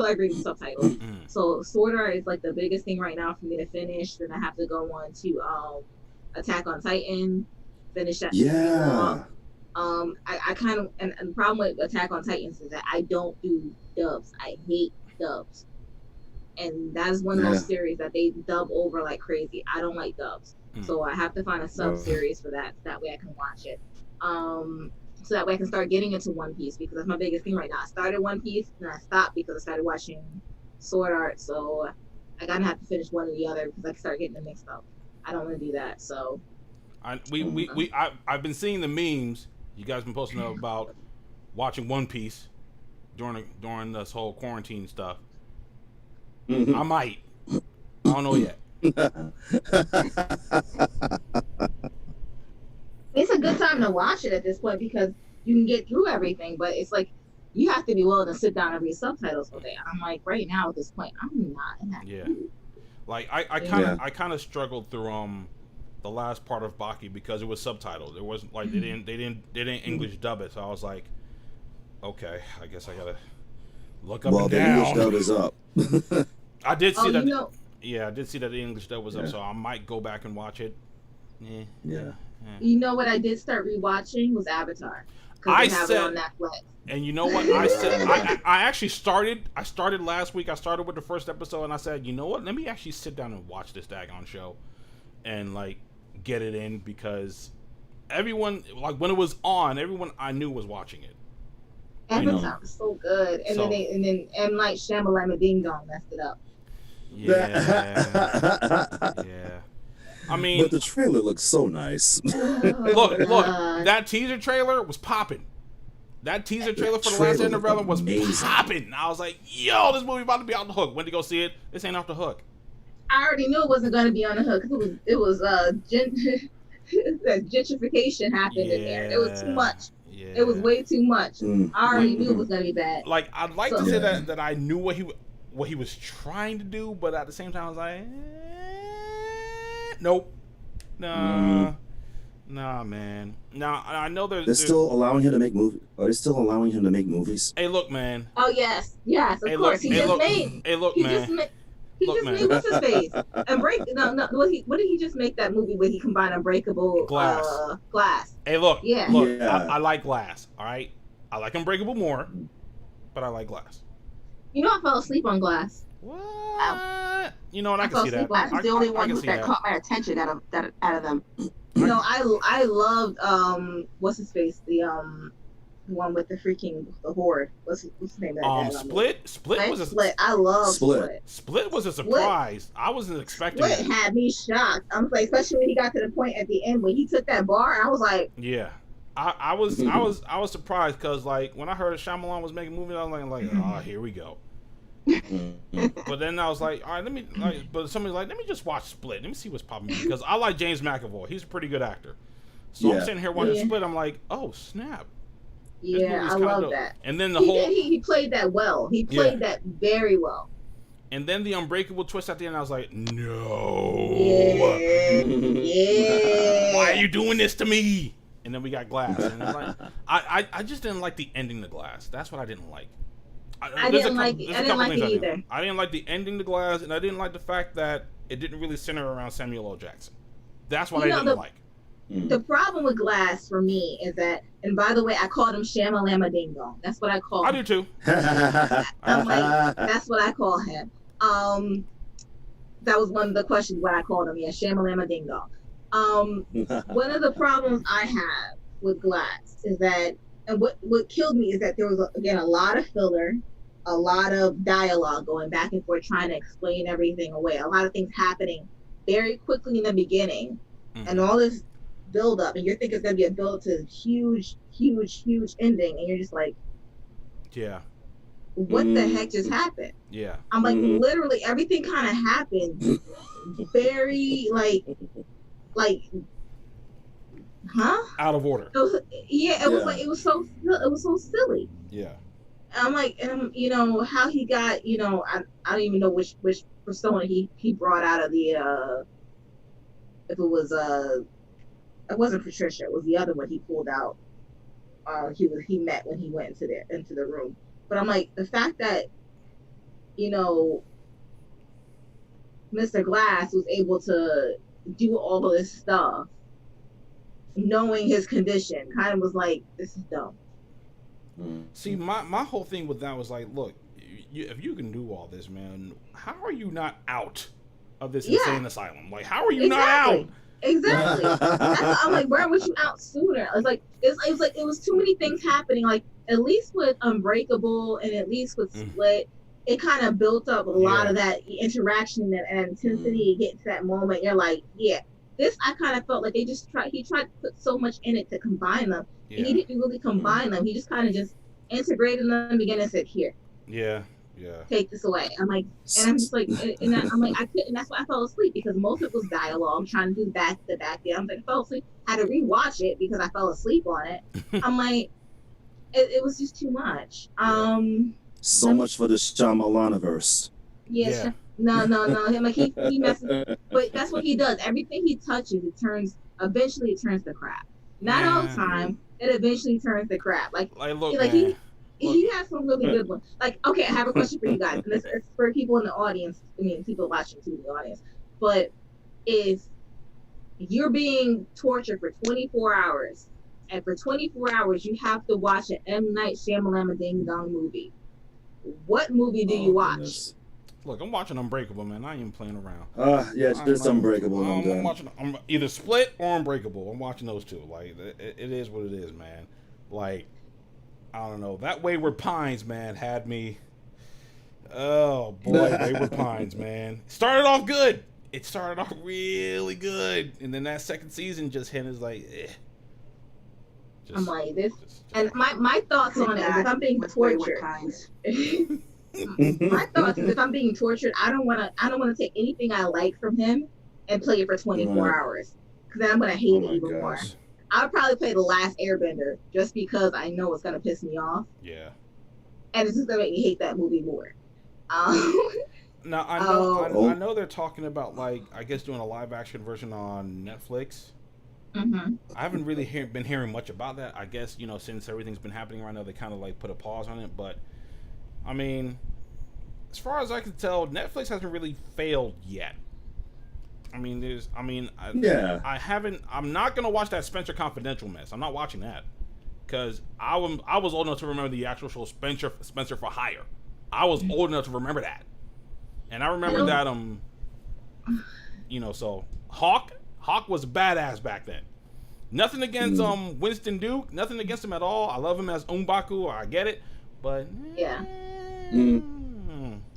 like reading subtitles. So Sword Art is like the biggest thing right now for me to finish. Then I have to go on to Attack on Titan, finish that. Yeah. I kind of and the problem with Attack on Titans is that I don't do dubs. I hate dubs. And that's one of those series that they dub over like crazy. I don't like dubs. So I have to find a sub series for that. That way I can watch it. So that way I can start getting into One Piece because that's my biggest thing right now. I started One Piece and I stopped because I started watching Sword Art. So I gotta have to finish one or the other because I can start getting them mixed up. I don't want to do that. So I've been seeing the memes. You guys been posting about watching One Piece during this whole quarantine stuff. I might. I don't know yet. It's a good time time to watch it at this point because you can get through everything, but it's like you have to be willing to sit down and read subtitles all day. I'm like, right now at this point, I'm not in that mood. Like I kind of struggled through the last part of Baki because it was subtitled. It wasn't like they didn't English dub it, so I was like, okay, I guess I gotta look up and down. Well, the English dub is up. I did see that. Yeah, I did see that the English dub was up, so I might go back and watch it. Yeah. You know what I did start rewatching was Avatar. I have it on Netflix. And you know what I said? I actually started. I started last week. I started with the first episode, and I said, you know what? Let me actually sit down and watch this daggone show, and like get it in because everyone, like when it was on, everyone I knew was watching it. Avatar was so good, and then M. Night Shyamalan Ding Dong messed it up. Yeah. I mean, but the trailer looks so nice. look, that teaser trailer was popping. That teaser trailer for The Last Airbender was popping. I was like, yo, this movie about to be off the hook. Went to go see it. This ain't off the hook. I already knew it wasn't going to be on the hook because it was gentrification happened in there. It was too much. Yeah. It was way too much. I already knew it was going to be bad. Like, I'd like to say that I knew what he was trying to do, but at the same time, I was like, nope. Nah, man. Now I know they're still allowing him to make movies. Are they still allowing him to make movies? Hey, look, man. Oh yes, of course. He just made what's his face? What did he just make that movie where he combined Unbreakable Glass? Hey, look. I like Glass. All right, I like Unbreakable more, but I like Glass. You know, I fell asleep on Glass. What? You know what? I can see that. That's the only one that caught my attention out of them. You know, I loved what's his face, the one with the horde. What's the name of that? Split. I love Split. Split was a surprise. I wasn't expecting it. Split had me shocked. I'm like, especially when he got to the point at the end when he took that bar. I was like, yeah. I was surprised because like when I heard Shyamalan was making movies, I was like, oh, here we go. But then I was like, all right, but somebody's like, let me just watch Split. Let me see what's popping because I like James McAvoy. He's a pretty good actor. So I'm sitting here watching Split. I'm like, oh snap. Yeah, I love that. And then he played that well. He played that very well. And then the Unbreakable twist at the end, I was like, no. Yeah. Why are you doing this to me? And then we got Glass. And it's like, I just didn't like the ending to Glass. That's what I didn't like. I didn't like it either. I didn't like the ending to Glass, and I didn't like the fact that it didn't really center around Samuel L. Jackson. That's what I didn't like. The problem with Glass for me is that, and by the way, I called him Shamalama Ding Dong. That's what I call him. I do too. I'm like, that's what I call him. That was one of the questions what I called him. Yeah, Shamalama Ding Dong. One of the problems I have with Glass is that, and what killed me is that there was again a lot of filler, a lot of dialogue going back and forth trying to explain everything away, a lot of things happening very quickly in the beginning, and all this build up, and you're thinking it's gonna be a build to huge ending, and you're just like, yeah, what the heck just happened? Yeah, I'm like, literally everything kind of happened very like out of order. It was so silly. Yeah. I'm like, you know how he got, you know, I don't even know which persona he brought out of the if it was it wasn't Patricia, it was the other one he pulled out. He met when he went into the room. But I'm like, the fact that, you know, Mr. Glass was able to do all of this stuff knowing his condition kind of was like, this is dumb. See, my whole thing with that was like, look, if you can do all this, man, how are you not out of this insane asylum? Like, how are you not out? Exactly. I'm like, where was you out sooner? It's like it was too many things happening. Like, at least with Unbreakable and at least with Split, it kind of built up a lot of that interaction and intensity. Getting to that moment, you're like, yeah. This I kind of felt like he tried to put so much in it to combine them. And he didn't really combine them. He just kind of just integrated them again and said, here. Yeah. take this away. I'm like, and I'm just like, I'm like, I couldn't. That's why I fell asleep, because most of it was dialogue. I'm trying to do back to back. I'm like, I fell asleep. Had to rewatch it because I fell asleep on it. I'm like, it was just too much. So much for the Shyamalaniverse. Yeah. No. Him, like, he messes, but that's what he does. Everything he touches, eventually it turns to crap. Not all the time. It eventually turns to crap. Like look, like he has some really good ones. Like, okay, I have a question for you guys, and this is for people in the audience. I mean, people watching too in the audience. But if you're being tortured for 24 hours, and for 24 hours you have to watch an M. Night Shyamalan Ding Dong movie, what movie do you watch? Goodness. Look, I'm watching Unbreakable, man. I ain't even playing around. Yeah, it's just Unbreakable. I'm watching either Split or Unbreakable. I'm watching those two. Like, it is what it is, man. Like, I don't know. That Wayward Pines, man, had me. Oh boy, Wayward Pines, man. Started off good. It started off really good, and then that second season just hit us like, I'm like this, and my thoughts on it is, if I'm being tortured. My thoughts is, if I'm being tortured, I don't want to take anything I like from him and play it for 24 hours, because then I'm gonna hate it even more. I'll probably play The Last Airbender just because I know it's gonna piss me off. Yeah. And it's just gonna make me hate that movie more. Now I know they're talking about, like, I guess doing a live action version on Netflix. Mm-hmm. I haven't really been hearing much about that. I guess, since everything's been happening right now, they kind of like put a pause on it. But I mean, as far as I can tell, Netflix hasn't really failed yet. I'm not gonna watch that Spencer Confidential mess. I'm not watching that, because I was old enough to remember the actual show Spencer for Hire. I was old enough to remember that, and I remember that so Hawk was badass back then. Nothing against Winston Duke, nothing against him at all. I love him as M'Baku, I get it, but yeah.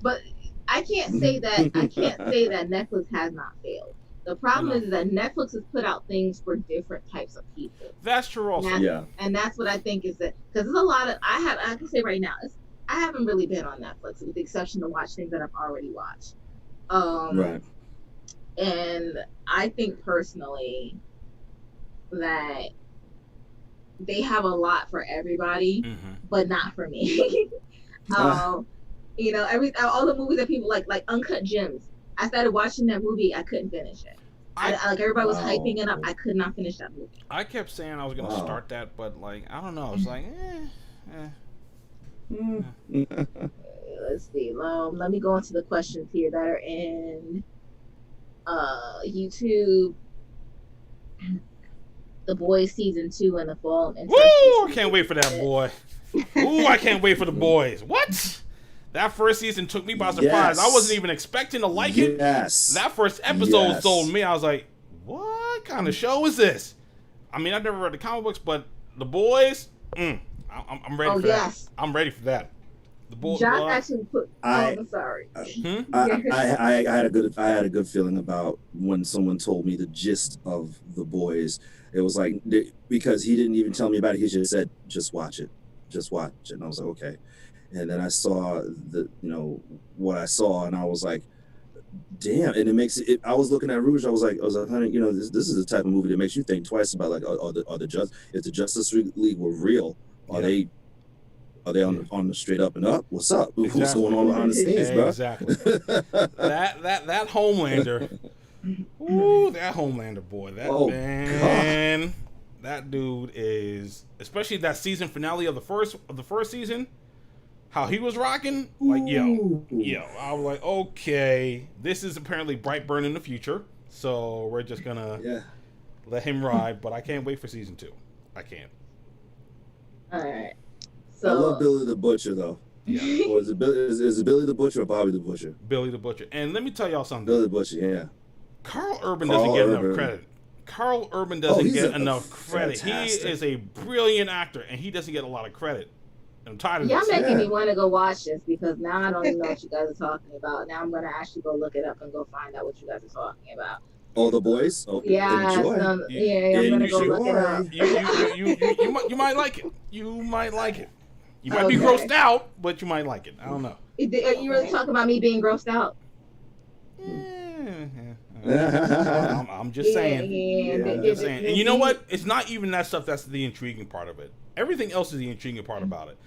But I can't say that Netflix has not failed. The problem is that Netflix has put out things for different types of people. That's true also. And that's what I think is that, because there's a lot of, I can say right now, I haven't really been on Netflix, with the exception to watch things that I've already watched. Right. And I think personally that they have a lot for everybody, but not for me. All the movies that people like Uncut Gems. I started watching that movie. I couldn't finish it. Like, everybody was hyping it up. I could not finish that movie. I kept saying I was going to start that, but, like, I don't know. I was like, Let's see. Let me go into the questions here that are in YouTube. The Boys season 2 in the fall. Woo! I can't wait for that, boy. Ooh, I can't wait for the Boys. What? That first season took me by surprise. I wasn't even expecting to like it. That first episode sold me. I was like, what kind of show is this? I mean, I've never read the comic books, but The Boys, I'm ready for that. I'm ready for that. The Boys. John actually put. I'm sorry. I had a good feeling about when someone told me the gist of The Boys. It was like, because he didn't even tell me about it. He just said, just watch it. And I was like, okay. And then I saw what I saw, and I was like, damn. And it makes it. I was looking at Rouge. I was like, honey, this is the type of movie that makes you think twice about, like, if the Justice League were real, are they on the straight up and up? What's up? Exactly. What's going on behind the scenes, bro? Exactly. that Homelander. Ooh, that Homelander boy. Man. God. That dude is, especially that season finale of the first season. How he was rocking, like, yo, I was like, okay, this is apparently Brightburn in the future, so we're just gonna let him ride. But I can't wait for season 2. I can't. All right. So I love Billy the Butcher, though. Yeah. Or is it Billy the Butcher or Bobby the Butcher? Billy the Butcher. And let me tell y'all something. Billy the Butcher, yeah. Carl Urban doesn't get enough credit. Carl Urban doesn't get enough credit. Fantastic. He is a brilliant actor, and he doesn't get a lot of credit. I'm tired of this. Y'all making me want to go watch this, because now I don't even know what you guys are talking about. Now I'm going to actually go look it up and go find out what you guys are talking about. Oh, The Boys? Oh, yeah. Enjoy. I'm going to go look it up. You might like it. You might like it. You might be grossed out, but you might like it. I don't know. Are you really talking about me being grossed out? I'm just saying. I'm just saying. And you know what? It's not even that stuff that's the intriguing part of it. Everything else is the intriguing part about it.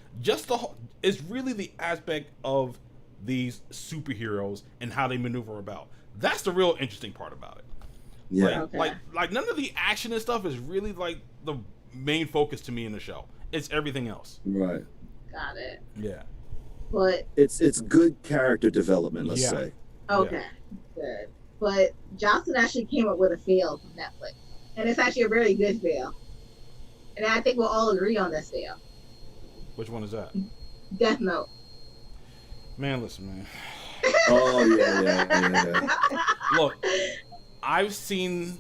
It's really the aspect of these superheroes and how they maneuver about. That's the real interesting part about it. Yeah. Like none of the action and stuff is really like the main focus to me in the show. It's everything else. Right. Got it. Yeah. But it's good character development, let's say. Okay. Yeah. Good. But Johnson actually came up with a fail from Netflix. And it's actually a very good fail. And I think we'll all agree on this fail. Which one is that? Death Note. Man, listen, man. Oh, yeah. Look, I've seen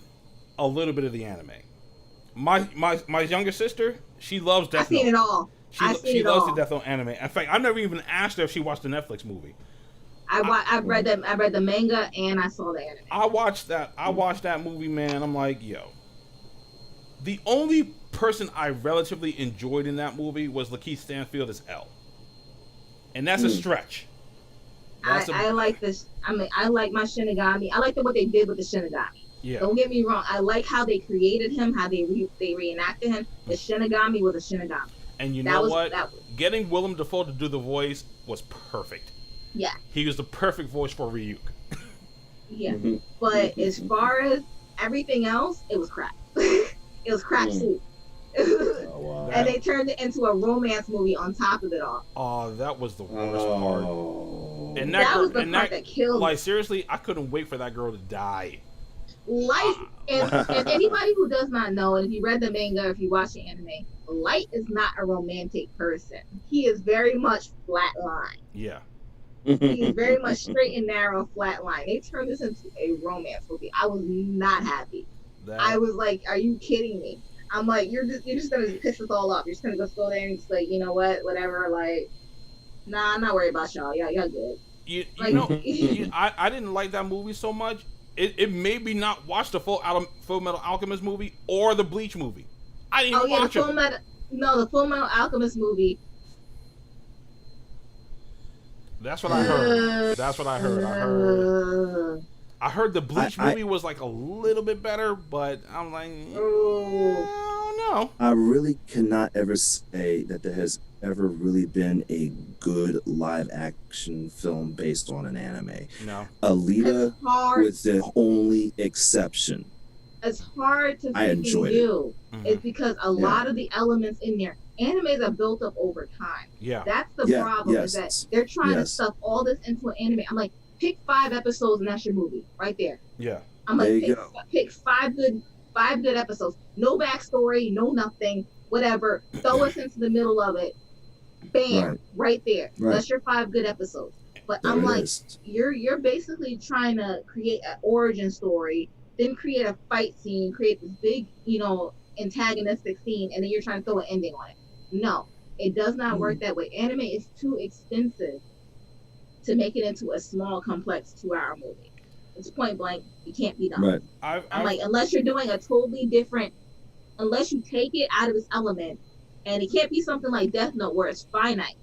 a little bit of the anime. My younger sister, she loves Death Note. I've seen it all. She loves the Death Note anime. In fact, I've never even asked her if she watched the Netflix movie. I read the manga and I saw the anime. I watched that movie, man. I'm like, yo. The only person I relatively enjoyed in that movie was Lakeith Stanfield as L. And that's a stretch. I like this. I mean, I like my Shinigami. I like what they did with the Shinigami. Yeah. Don't get me wrong. I like how they created him, how they reenacted him. The Shinigami was a Shinigami. And you know what? Getting Willem Dafoe to do the voice was perfect. Yeah. He was the perfect voice for Ryuk. Yeah. But as far as everything else, it was crap. It was crap soup. Oh, wow. And they turned it into a romance movie on top of it all. Oh, that was the worst part. And that was the part that killed me. Like, seriously, I couldn't wait for that girl to die. Light, and anybody who does not know, and if you read the manga or if you watch the anime, Light is not a romantic person. He is very much flatline. Yeah. He's very much straight and narrow, flatline. They turned this into a romance movie. I was not happy. I was like, "Are you kidding me?" I'm like, "You're just gonna piss us all off. You're just gonna go there and just like, you know what, whatever." Like, nah, I'm not worried about y'all. Y'all good. You know, I didn't like that movie so much. It made me not watch the Full Metal Alchemist movie or the Bleach movie. I didn't even watch it. The Full Metal Alchemist movie. That's what I heard. I heard the Bleach movie was like a little bit better, but I'm like, I don't know. I really cannot ever say that there has ever really been a good live action film based on an anime. No. Alita was the only exception. It's hard to do. It's because a lot of the elements in there, animes are built up over time. Yeah. That's the problem, is that they're trying to stuff all this into an anime. I'm like, pick 5 episodes and that's your movie right there. Yeah. I'm like, pick 5 good episodes. No backstory, no nothing, whatever. Throw us into the middle of it. Bam, right there. That's your 5 good episodes. But I'm like, you're basically trying to create an origin story, then create a fight scene, create this big, antagonistic scene, and then you're trying to throw an ending on it. No, it does not work that way. Anime is too expensive to make it into a small, complex 2-hour movie. It's point blank. It can't be done. Right. I'm like, unless you're doing a totally different, unless you take it out of its element, and it can't be something like Death Note where it's finite.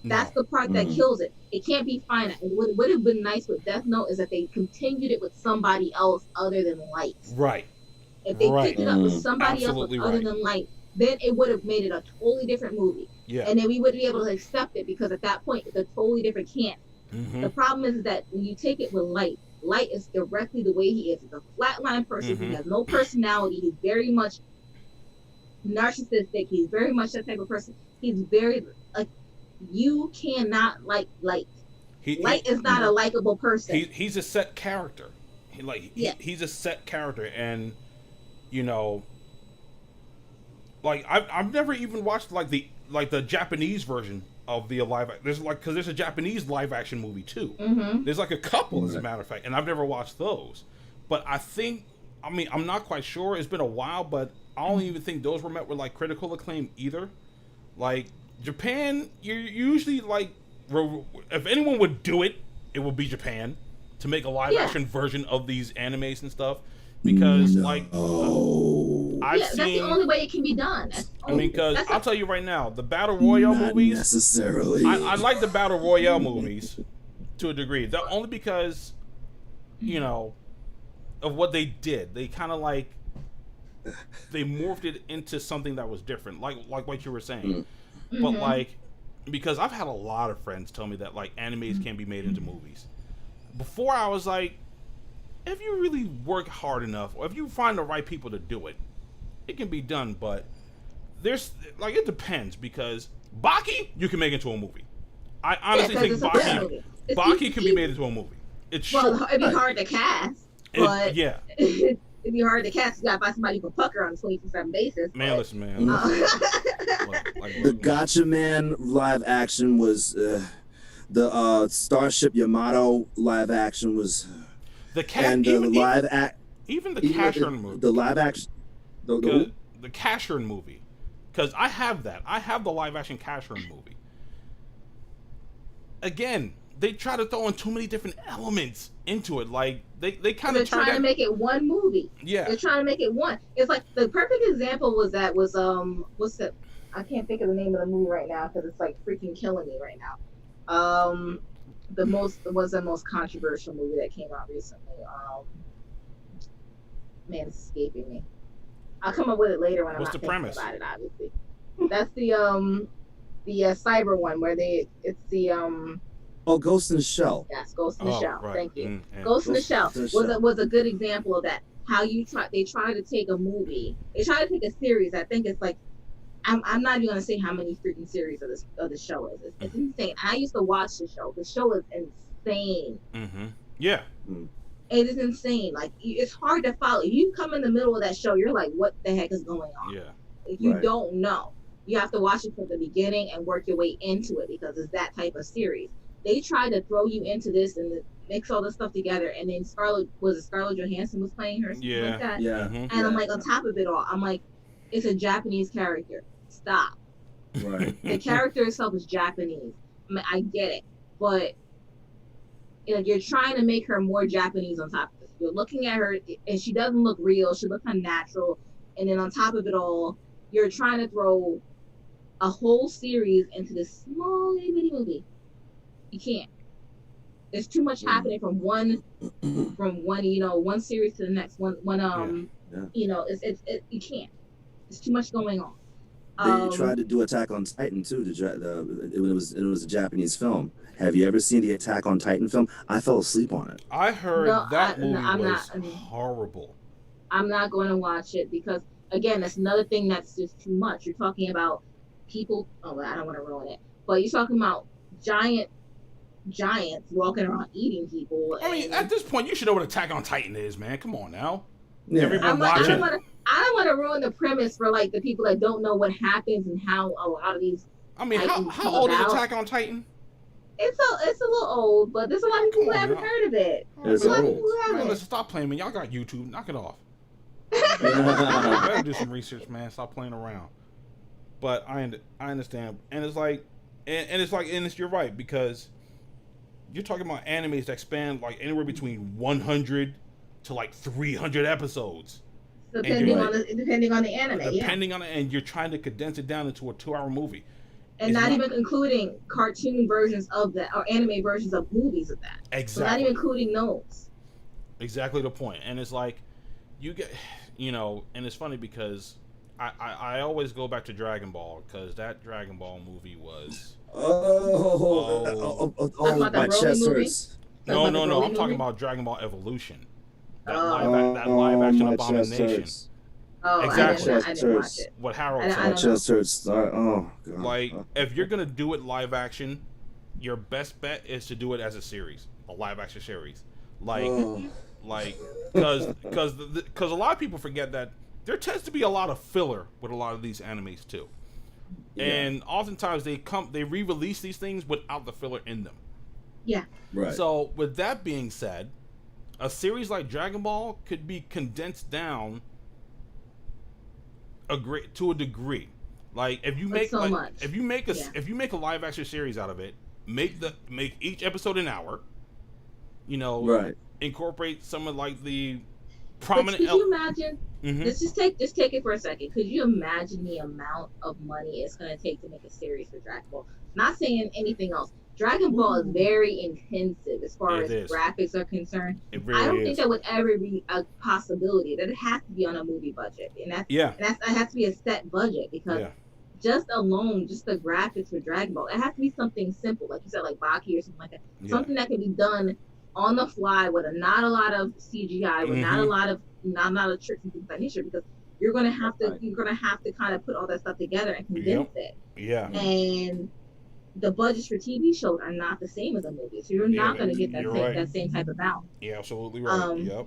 That's the part that kills it. It can't be finite. And what would have been nice with Death Note is that they continued it with somebody else other than Light. Right. If they picked it up with somebody else other than Light, then it would have made it a totally different movie. Yeah. And then we would be able to accept it because at that point it's a totally different camp. The problem is that when you take it with Light is directly the way he is. He's a flatline person. He has no personality. He's very much narcissistic. He's very much that type of person. He's very you cannot like Light. Light is not a likable person. He's a set character. He's a set character, and I've never even watched the Japanese version of the because there's a Japanese live action movie too. There's like a couple, as a matter of fact, and I've never watched those. But I'm not quite sure. It's been a while, but I don't even think those were met with like critical acclaim either. Like Japan, you're usually like, if anyone would do it, it would be Japan to make a live action version of these animes and stuff. Because I've seen, that's the only way it can be done. I mean, because I'll tell you right now, the Battle Royale movies... necessarily. I like the Battle Royale movies to a degree. Only because, you know, of what they did. They kind of like... They morphed it into something that was different. Like what you were saying. Mm-hmm. But, like... Because I've had a lot of friends tell me that, like, animes can be made into movies. Before, I was like, if you really work hard enough, or if you find the right people to do it, it can be done. But there's, like, it depends, because Baki, you can make into a movie. I honestly think Baki can be made into a movie. It's short. Well, it'd be hard to cast, but yeah. It'd be hard to cast. You gotta find somebody for Pucker on a 24/7 basis. Man, listen, man. The Gotcha Man live action was the Starship Yamato live action was the even the Casshern movie. The live action, the Casshern movie, because I have that. I have the live action Casshern movie. Again, they try to throw in too many different elements into it. Like they kind of trying to make it one movie. Yeah, they're trying to make it one. It's like the perfect example was what's it? I can't think of the name of the movie right now because it's like freaking killing me right now. The most controversial movie that came out recently. Man, it's escaping me. I'll come up with it later when I'm not thinking about it. Obviously, that's the cyber one where it's the Ghost in the Shell. Yes, Ghost in the Shell. Right. Thank you. Ghost in the Shell was a good example of that. How they try to take a movie, they try to take a series. I think it's like I'm not even gonna say how many freaking series of the show is. It's insane. I used to watch the show. The show is insane. Mm-hmm. Yeah. It is insane. Like it's hard to follow. If you come in the middle of that show, you're like, what the heck is going on? Yeah. If you don't know, you have to watch it from the beginning and work your way into it because it's that type of series. They try to throw you into this and mix all this stuff together, and then Scarlett Johansson was playing her, something like that. Yeah. And I'm like, on top of it all, I'm like, it's a Japanese character. Stop. Right. The character itself is Japanese. I mean, I get it, but you're trying to make her more Japanese on top of this. You're looking at her, and she doesn't look real. She looks unnatural, and then on top of it all, you're trying to throw a whole series into this small little bitty movie. You can't. There's too much happening from one series to the next one. You can't. There's too much going on. They tried to do Attack on Titan too. It was a Japanese film. Have you ever seen the Attack on Titan film? I fell asleep on it. I heard that movie was horrible. I'm not going to watch it because again, that's another thing that's just too much. You're talking about people. Oh, I don't want to ruin it. But you're talking about giants walking around eating people. I mean, at this point, you should know what Attack on Titan is, man. Come on now. Yeah. Everyone watching. I don't want to ruin the premise for like the people that don't know what happens and how a lot of these. I mean, how old is Attack on Titan? It's a little old, but there's a lot of people who haven't heard of it. It's old. Man, listen, stop playing, man. Y'all got YouTube. Knock it off. Better do some research, man. Stop playing around. But I understand, and it's like, and you're right because you're talking about animes that span like anywhere between 100 to like 300 episodes. Depending on the anime. Depending on it, and you're trying to condense it down into a 2-hour movie. And not even including cartoon versions of that or anime versions of movies of that. Exactly. So not even including those. Exactly the point. And it's like, you get, and it's funny because I always go back to Dragon Ball because that Dragon Ball movie was. My chest hurts. No. I'm talking about Dragon Ball Evolution. That live action abomination. Oh, exactly. I didn't watch it. What Harold said. My chest hurts. Oh, God. Like, if you're gonna do it live action, your best bet is to do it as a series, a live action series. Because a lot of people forget that there tends to be a lot of filler with a lot of these animes too, and oftentimes they re-release these things without the filler in them. Yeah. Right. So with that being said, a series like Dragon Ball could be condensed down to a degree. Like if you make if you make a live action series out of it, make each episode an hour. Right. Incorporate some of like the prominent. Could you imagine? Mm-hmm. Let's just take it for a second. Could you imagine the amount of money it's going to take to make a series for Dragon Ball? Not saying anything else. Dragon Ball is very intensive as far as graphics are concerned. I don't think that would ever be a possibility. That it has to be on a movie budget, and that has to be a set budget because just the graphics for Dragon Ball, it has to be something simple, like you said, like Baki or something like that. Something that can be done on the fly with not a lot of CGI, with not a lot of tricks and things like nature, because you're gonna have to kind of put all that stuff together and condense it. Yeah. And the budgets for TV shows are not the same as a movie, so you're not going to get that same type of amount. Yeah, absolutely right. Yep.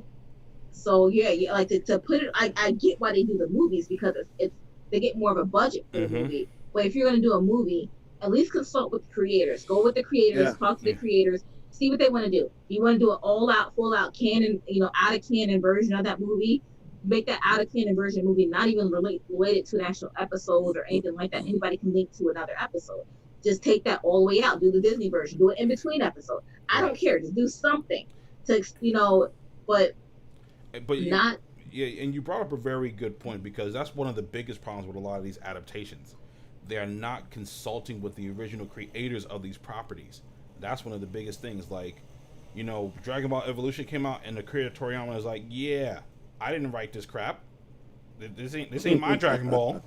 So like to put it, I get why they do the movies because they get more of a budget for the movie. But if you're going to do a movie, at least consult with the creators. Go with the creators, talk to the creators, see what they want to do. You want to do an all-out, full-out canon, out of canon version of that movie. Make that out of canon version movie not even related to an actual episode or anything like that. Anybody can link to another episode. Just take that all the way out. Do the Disney version. Do it in between episodes. I don't care. Just do something to, but not. Yeah, and you brought up a very good point because that's one of the biggest problems with a lot of these adaptations. They are not consulting with the original creators of these properties. That's one of the biggest things. Like, Dragon Ball Evolution came out and the creator Toriyama was like, "Yeah, I didn't write this crap. This ain't my Dragon Ball.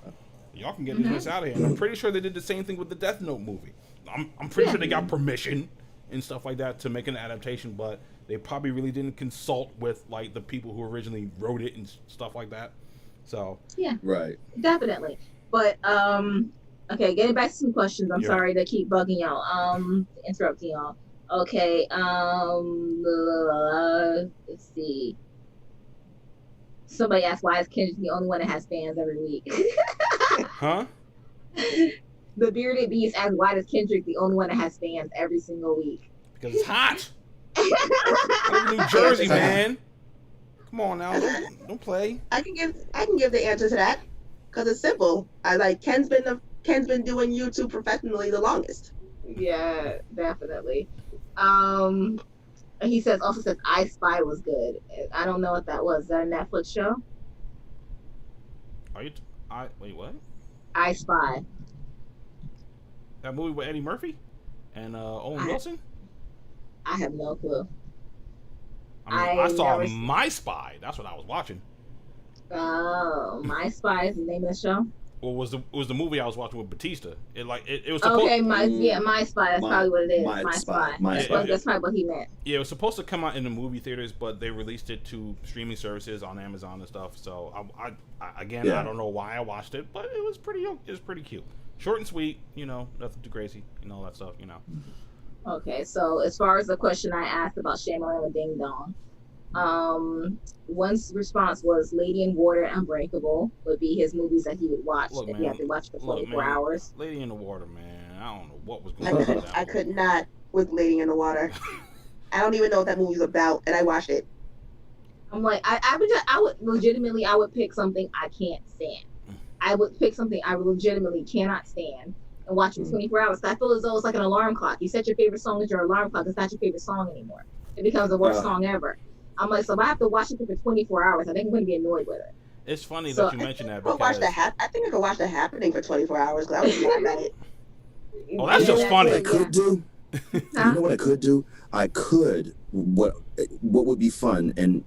Y'all can get this out of here." And I'm pretty sure they did the same thing with the Death Note movie. I'm pretty sure they got permission and stuff like that to make an adaptation, but they probably really didn't consult with like the people who originally wrote it and stuff like that. So definitely. But okay, getting back to some questions. I'm sorry to keep bugging y'all. Interrupting y'all. Okay. Let's see. Somebody asked why is Kendrick the only one that has fans every week? Huh? The Bearded Beast asked why is Kendrick the only one that has fans every single week? Because it's hot. I live in New Jersey, man. Come on now, don't play. I can give the answer to that because it's simple. Ken's been doing YouTube professionally the longest. Yeah, definitely. He also says I Spy was good. I don't know what that was. Is that a Netflix show? Wait, what? I Spy. That movie with Eddie Murphy and Owen Wilson? I have no clue. I saw My Spy. That's what I was watching. Oh, My Spy is the name of the show? Well, it was the movie I was watching with Batista. It was supposed. Okay, My Spy. That's probably what it is. My Spy. That's probably what he meant. Yeah, it was supposed to come out in the movie theaters, but they released it to streaming services on Amazon and stuff. So I don't know why I watched it, but it was pretty cute, short and sweet. Nothing too crazy. All that stuff. Okay, so as far as the question I asked about Shyamalan and Ding Dong, one's response was Lady in Water and Unbreakable would be his movies that he would watch if he had to watch for 24 hours. Lady in the Water, man. I don't know what was going on. I could not with Lady in the Water. I don't even know what that movie's about, and I watched it. I'm like, I would pick something I can't stand. I would pick something I legitimately cannot stand and watch it for 24 hours. I feel as though it's like an alarm clock. You set your favorite song as your alarm clock. It's not your favorite song anymore. It becomes the worst song ever. I'm like, so if I have to watch it for 24 hours, I think I'm going to be annoyed with it. It's funny that you mentioned that because I think I could watch The Happening for 24 hours because I was mad at it. Oh, that's just funny. What I could do? You know what I could do? I could. What would be fun, and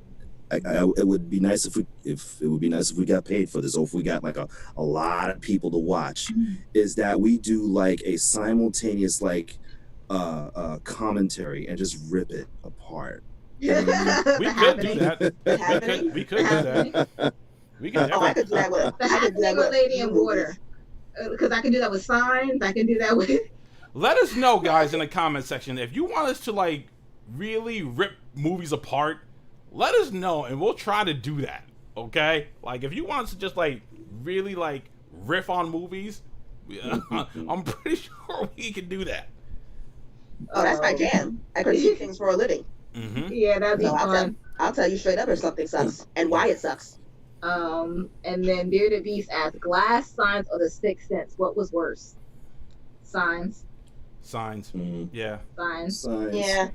it would be nice if we got paid for this, or if we got like a lot of people to watch, is that we do like a simultaneous commentary and just rip it apart. Yeah. We could do that. We could do that. We could. I could do that with Lady in Water, because I can do that with Signs. I can do that with. Let us know, guys, in the comment section if you want us to really rip movies apart. Let us know, and we'll try to do that. Okay, if you want us to just really riff on movies, I'm pretty sure we can do that. Oh, that's my jam. I critique things for a living. Mm-hmm. Yeah, that'd be fun. I'll tell you straight up if something sucks and why it sucks. And then Bearded Beast asked, Glass, Signs, or The Sixth Sense? What was worse? Signs. Mm-hmm. Yeah. Signs. Yeah.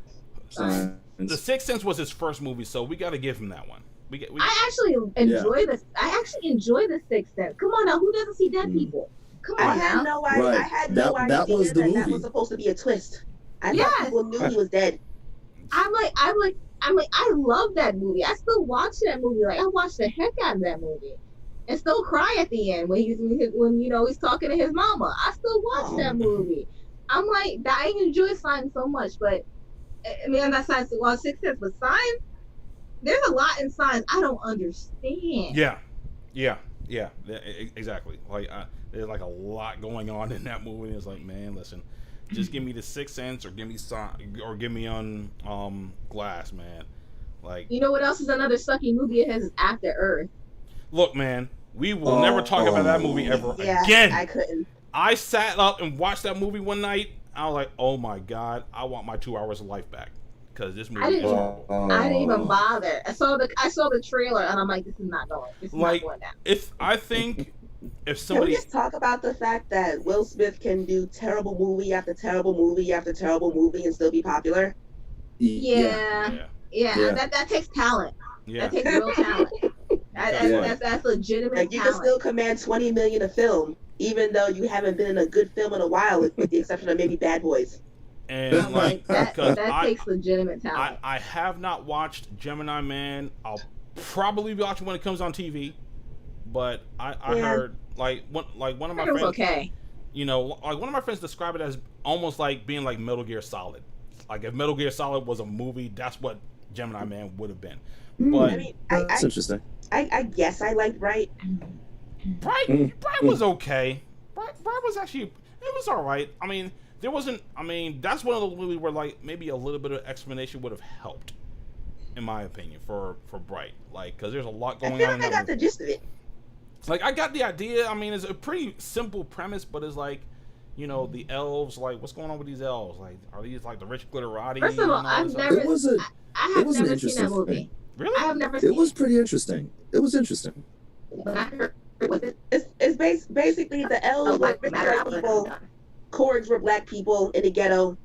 Signs. The Sixth Sense was his first movie, so we got to give him that one. I actually enjoy this. I actually enjoy the Sixth Sense. Come on now, who doesn't see dead people? Come on I had now. no idea. I had no idea that was the movie. That was supposed to be a twist. I thought people knew he was dead. I'm like, I love that movie. I still watch that movie. Like, I watched the heck out of that movie, and still cry at the end when he's talking to his mama. I still watch that movie. I'm like, I enjoy Signs so much, but I mean, I'm not Signs. Well, Sixth Sense, but Signs. There's a lot in Signs I don't understand. Yeah, exactly. Like, there's like a lot going on in that movie. It's like, man, listen, just give me the Sixth Sense or give me on Glass, man. Like, you know what else is another sucky movie? It has After Earth. Look, man, we will never talk about that movie ever again. I couldn't. I sat up and watched that movie one night. I was like, oh my god, I want my 2 hours of life back. Because this movie is horrible. I didn't even bother. I saw the trailer and I'm like, this is not going. This is not going down. I think if somebody Can we just talk about the fact that Will Smith can do terrible movie after terrible movie after terrible movie and still be popular? Yeah. That takes talent. Yeah. That takes real talent. That's legitimate Like, you talent. can still command $20 million a film, even though you haven't been in a good film in a while, with the exception of maybe Bad Boys. And like, that takes legitimate talent. I have not watched Gemini Man. I'll probably watch it when it comes on TV. But I heard one of my friends. Okay. Like one of my friends described it as almost like being like Metal Gear Solid. Like if Metal Gear Solid was a movie, that's what Gemini Man would have been. But I mean, that's interesting. I guess I liked Bright. Bright was okay. Bright was actually, it was all right. I mean, there wasn't. I mean, that's one of the movies where like maybe a little bit of explanation would have helped, in my opinion, for Bright. Like, because there's a lot going on. I got the gist of it. Like, I got the idea. I mean, it's a pretty simple premise, but it's like, the elves. Like, what's going on with these elves? Like, are these like the rich glitterati? First of all, I've never. I have never seen that movie. Really? I have never seen it. It was pretty interesting. It was interesting. It's basically the elves were rich white people. Korgs were black people in the ghetto.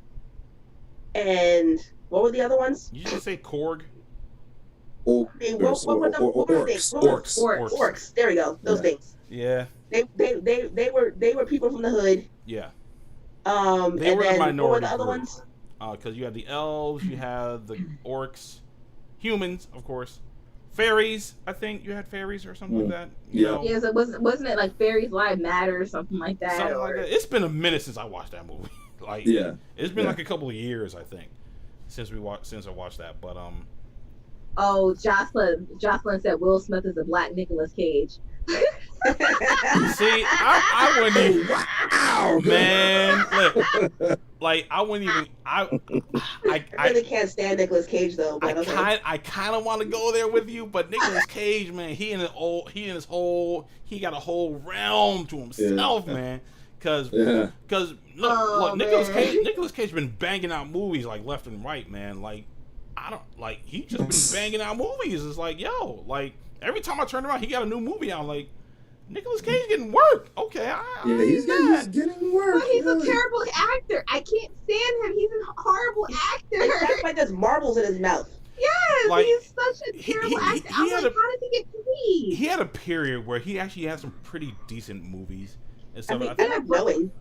And what were the other ones? You just say Korg? What were the things? Orcs. There we go. Those things. Yeah. They were people from the hood. Yeah. They were a minority. What were the other ones? Because you had the elves, you had the orcs, humans, of course, fairies. I think you had fairies or something like that. Yeah, so wasn't it like Fairies Live Matter or something like that? Something like that. It's been a minute since I watched that movie. Like, it's been like a couple of years, I think, since I watched that. But Oh, Jocelyn said Will Smith is a black Nicolas Cage. See, I wouldn't even. Wow, man. Look, like, I wouldn't even. I really can't stand Nicolas Cage though. But I kind of want to go there with you, but Nicolas Cage, man, he got a whole realm to himself, man. Because look, Nicolas Cage been banging out movies like left and right, man. Like, he just been banging out movies. It's like, yo, like every time I turn around, he got a new out. I'm like, Nicolas Cage getting work. Okay, he's getting work. But he's a terrible actor. I can't stand him. He's a horrible actor. It's like there's marbles in his mouth. Yes, like, he's such a terrible actor. I'm like, how did he get paid? He had a period where he actually had some pretty decent movies and stuff. I like Knowing.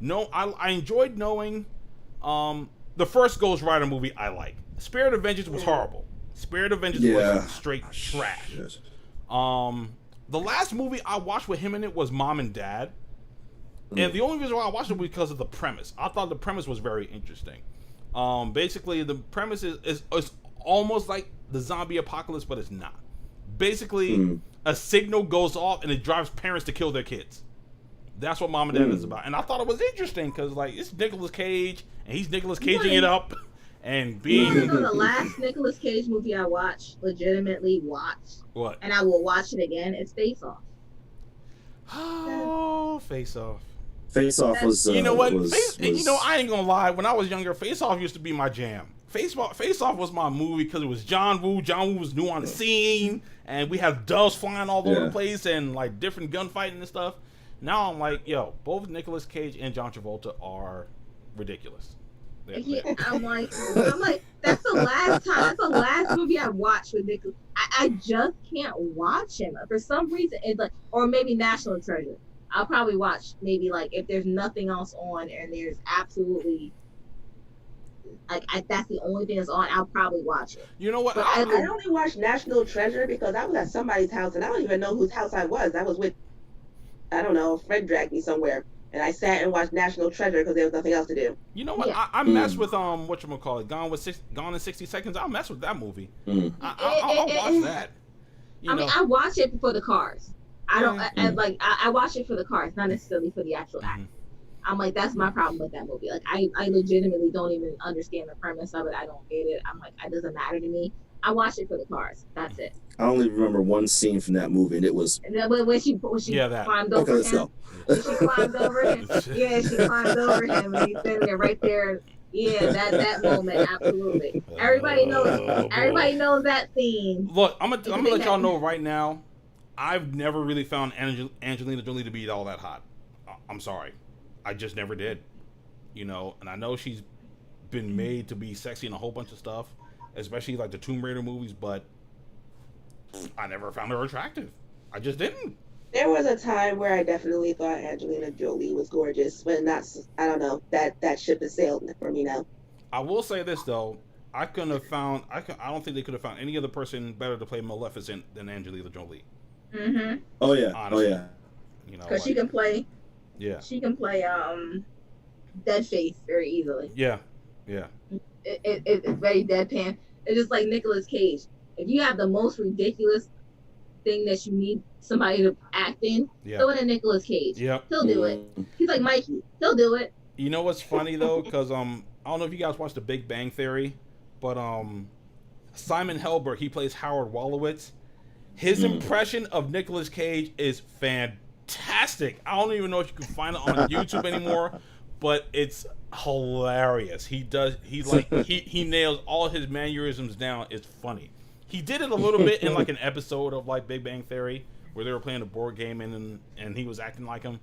No, I enjoyed Knowing. The first Ghost Rider movie I like. Spirit of Vengeance was horrible. Spirit of Vengeance was straight trash. The last movie I watched with him in it was Mom and Dad. And the only reason why I watched it was because of the premise. I thought the premise was very interesting. Basically, the premise is almost like the zombie apocalypse, but it's not. Basically, a signal goes off and it drives parents to kill their kids. That's what Mom and Dad is about. And I thought it was interesting because, like, it's Nicolas Cage, and he's Nicolas Caging it up. And being... You know the last Nicolas Cage movie I legitimately watched? What? And I will watch it again, it's Face Off. Oh, Face Off. Face Off was... you know what? I ain't gonna lie. When I was younger, Face Off used to be my jam. Face Off was my movie because it was John Woo. John Woo was new on the scene, and we have doves flying all over the place and, like, different gunfighting and stuff. Now I'm like, yo, both Nicolas Cage and John Travolta are ridiculous. I'm like, that's the last time. That's the last movie I watched with Nicholas. I just can't watch him for some reason. It's like, or maybe National Treasure. I'll probably watch maybe like if there's nothing else on and there's absolutely like that's the only thing that's on. I'll probably watch it. You know what? But I only watched National Treasure because I was at somebody's house and I don't even know whose house I was. I was with, I don't know, Fred dragged me somewhere. And I sat and watched National Treasure because there was nothing else to do. You know what? Yeah. I mess with whatchamacallit, Gone in 60 Seconds. I'll mess with that movie. I'll watch that. I mean, I watch it for the cars. I don't I watch it for the cars, not necessarily for the actual act. I'm like, that's my problem with that movie. Like, I legitimately don't even understand the premise of it. I don't get it. I'm like, it doesn't matter to me. I watch it for the cars. That's it. I only remember one scene from that movie, and it was when she climbed over him. Let's go. She climbed over him. Yeah, she climbed over him, and he's standing there right there. Yeah, that moment, absolutely. Everybody knows that scene. Look, I'm gonna let y'all know right now. I've never really found Angelina Jolie to be all that hot. I'm sorry, I just never did. You know, and I know she's been made to be sexy in a whole bunch of stuff, especially like the Tomb Raider movies, but I never found her attractive. I just didn't. There was a time where I definitely thought Angelina Jolie was gorgeous, but not. I don't know, that ship has sailed for me now. I will say this though, I couldn't have found. I don't think they could have found any other person better to play Maleficent than Angelina Jolie. Mm-hmm. Oh yeah. Honestly. Oh yeah. You know, because she can play. Yeah. She can play Deadface very easily. Yeah. Yeah. It's very deadpan. It's just like Nicolas Cage. If you have the most ridiculous thing that you need somebody to act in, throw it in Nicolas Cage. Yep. He'll do it. He's like Mikey. He'll do it. You know what's funny though? Because I don't know if you guys watched The Big Bang Theory, but Simon Helberg, he plays Howard Wolowitz. His impression of Nicolas Cage is fantastic. I don't even know if you can find it on YouTube anymore, but it's hilarious. He nails all his mannerisms down. It's funny. He did it a little bit in like an episode of like Big Bang Theory where they were playing a board game and he was acting like him.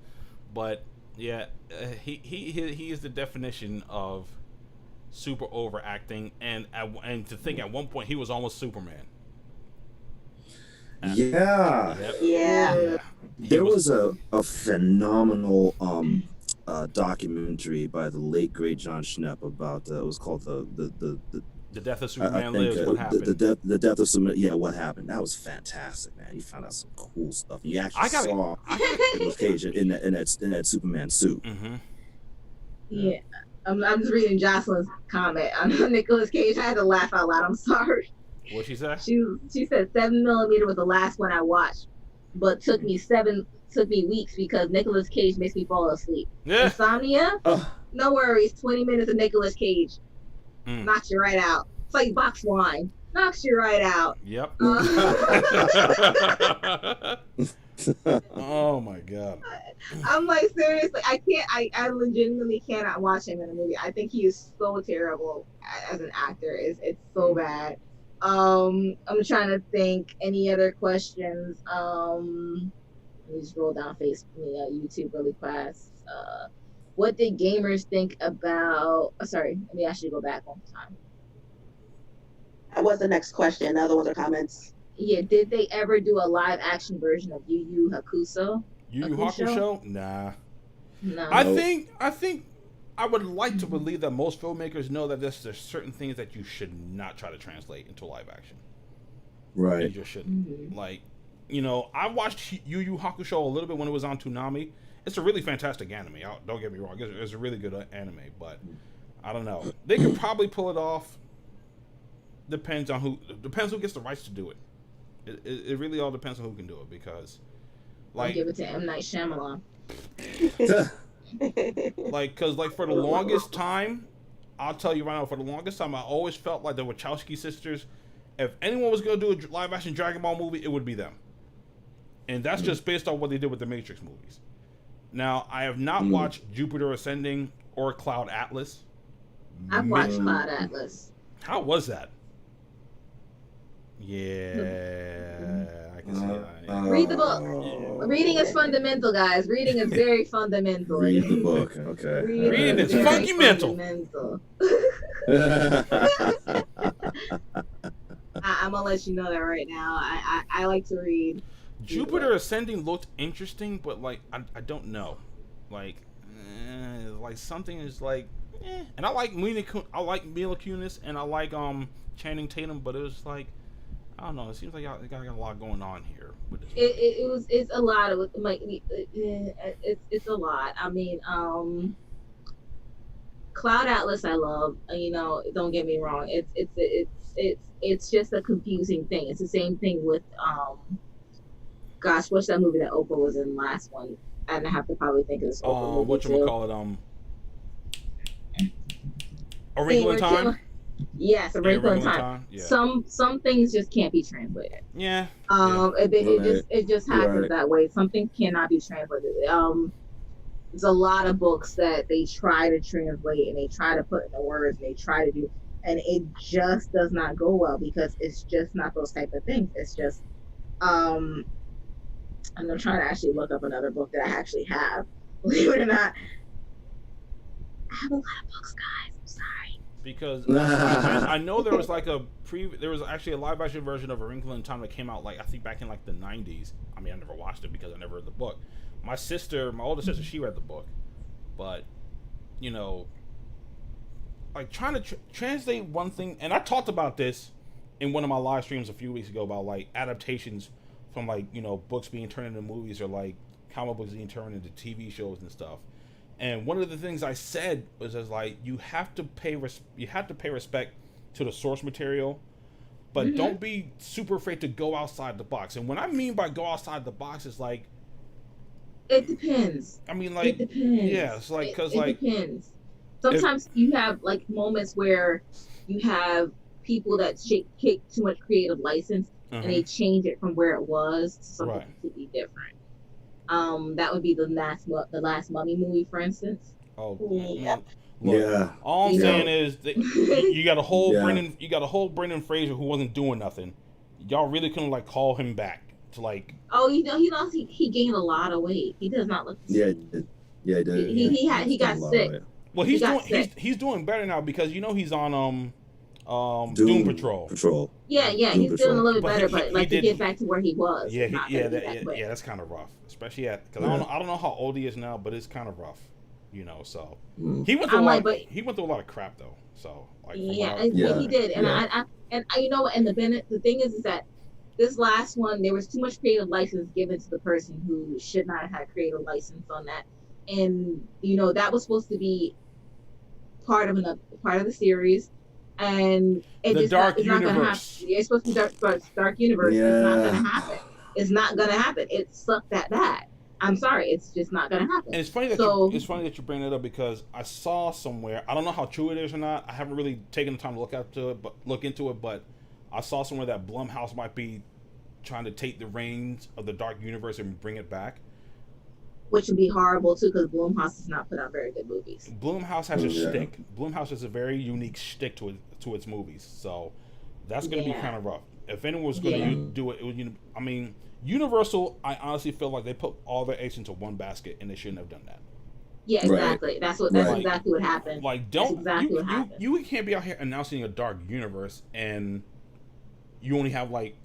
But yeah, he is the definition of super overacting, and to think at one point he was almost Superman. Yeah. Yep. Yeah. There was a phenomenal documentary by the late great John Schnepp about it was called The Death of Superman Lives. What happened? The death of Superman. Yeah, what happened? That was fantastic, man. You found out some cool stuff. You actually saw Nicolas Cage in that Superman suit. Mm-hmm. Yeah. I'm just reading Jocelyn's comment on Nicolas Cage. I had to laugh out loud. I'm sorry. What'd she say? She said 7mm was the last one I watched, but took me weeks because Nicolas Cage makes me fall asleep. Yeah. Insomnia? No worries. 20 minutes of Nicolas Cage. Knocks you right out. It's like box wine. Knocks you right out. Yep. Oh my god. I'm like, seriously, I legitimately cannot watch him in a movie. I think he is so terrible as an actor. It's so bad. I'm trying to think any other questions. Let me just roll down YouTube really fast. What did gamers think about? Sorry, let me actually go back one time. That was the next question. The other ones are comments. Yeah, did they ever do a live action version of Yu Yu Hakusho? Yu Yu Hakusho? Nah. No. I think I would like to believe that most filmmakers know that there's certain things that you should not try to translate into live action. Right. You just shouldn't. Mm-hmm. Like, you know, I watched Yu Yu Hakusho a little bit when it was on Toonami. It's a really fantastic anime. Don't get me wrong. It's a really good anime, but I don't know. They could probably pull it off. Depends who gets the rights to do it. It really all depends on who can do it, because I'll give it to M. Night Shyamalan. Because for the longest time, I'll tell you right now, for the longest time, I always felt like the Wachowski sisters, if anyone was going to do a live action Dragon Ball movie, it would be them. And that's just based on what they did with the Matrix movies. Now, I have not watched Jupiter Ascending or Cloud Atlas. I've watched Cloud Atlas. How was that? Yeah, I can see that. Read the book. Reading is fundamental, guys. Reading is very fundamental. Read the book, okay. Reading is funky mental. I'm gonna let you know that right now. I like to read. Jupiter Ascending looked interesting, but like I don't know, like something is like, and I like Mila Kunis and I like Channing Tatum, but it was like, I don't know. It seems like y'all got a lot going on here with this. It's a lot of like it's a lot. I mean, Cloud Atlas I love. You know, don't get me wrong. It's just a confusing thing. It's the same thing with gosh, what's that movie that Oprah was in last one? And I have to probably think of this Oprah movie whatchamacallit, A Wrinkle in Time? Yes, A Wrinkle in Time. Yeah. Some things just can't be translated. Yeah. It just happens that way. Something cannot be translated. There's a lot of books that they try to translate and they try to put in the words and they try to do, and it just does not go well because it's just not those type of things. It's just and I'm trying to actually look up another book that I actually have. Believe it or not, I have a lot of books, guys. I'm sorry. Because I know there was like there was actually a live action version of A Wrinkle in Time that came out like I think back in like the 90s. I mean, I never watched it because I never read the book. My older sister, she read the book, but you know, like trying to translate one thing, and I talked about this in one of my live streams a few weeks ago about like adaptations from like, you know, books being turned into movies or like comic books being turned into TV shows and stuff. And one of the things I said was as like you have to pay respect to the source material, but don't be super afraid to go outside the box. And what I mean by go outside the box is like, it depends. I mean, like, it depends. Yeah, it's like because it depends. Sometimes you have like moments where you have people that take too much creative license and they change it from where it was to something completely different. That would be the last Mummy movie, for instance. Oh, yeah. Look, all I'm saying is that you got a whole Brendan Fraser who wasn't doing nothing. Y'all really couldn't like call him back to like. Oh, he gained a lot of weight. He does not look. Yeah, he did. He got sick. Well, he's doing better now because you know he's on Doom Patrol. Yeah, he's doing a little bit better, but like to get back to where he was. Yeah, that's kind of rough, especially because I don't know how old he is now, but it's kind of rough, you know. So he went through a lot of crap though. So like, he did, and I you know, and the thing is that this last one there was too much creative license given to the person who should not have had creative license on that, and you know that was supposed to be part of the series. And it's not gonna happen. It's supposed to be dark universe. Yeah. It's not gonna happen. It's not gonna happen. It sucked that bad. I'm sorry. It's just not gonna happen. And it's funny that you bring that up because I saw somewhere. I don't know how true it is or not. I haven't really taken the time to look into it. But I saw somewhere that Blumhouse might be trying to take the reins of the dark universe and bring it back. Which would be horrible too, because Blumhouse does not put out very good movies. Blumhouse has a shtick. Blumhouse has a very unique shtick to its movies, so that's going to be kind of rough. If anyone was going to do it, I mean, Universal. I honestly feel like they put all their eggs into one basket, and they shouldn't have done that. Yeah, exactly. That's exactly what happened. Like, you can't be out here announcing a dark universe, and you only have like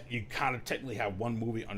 you kind of technically have one movie under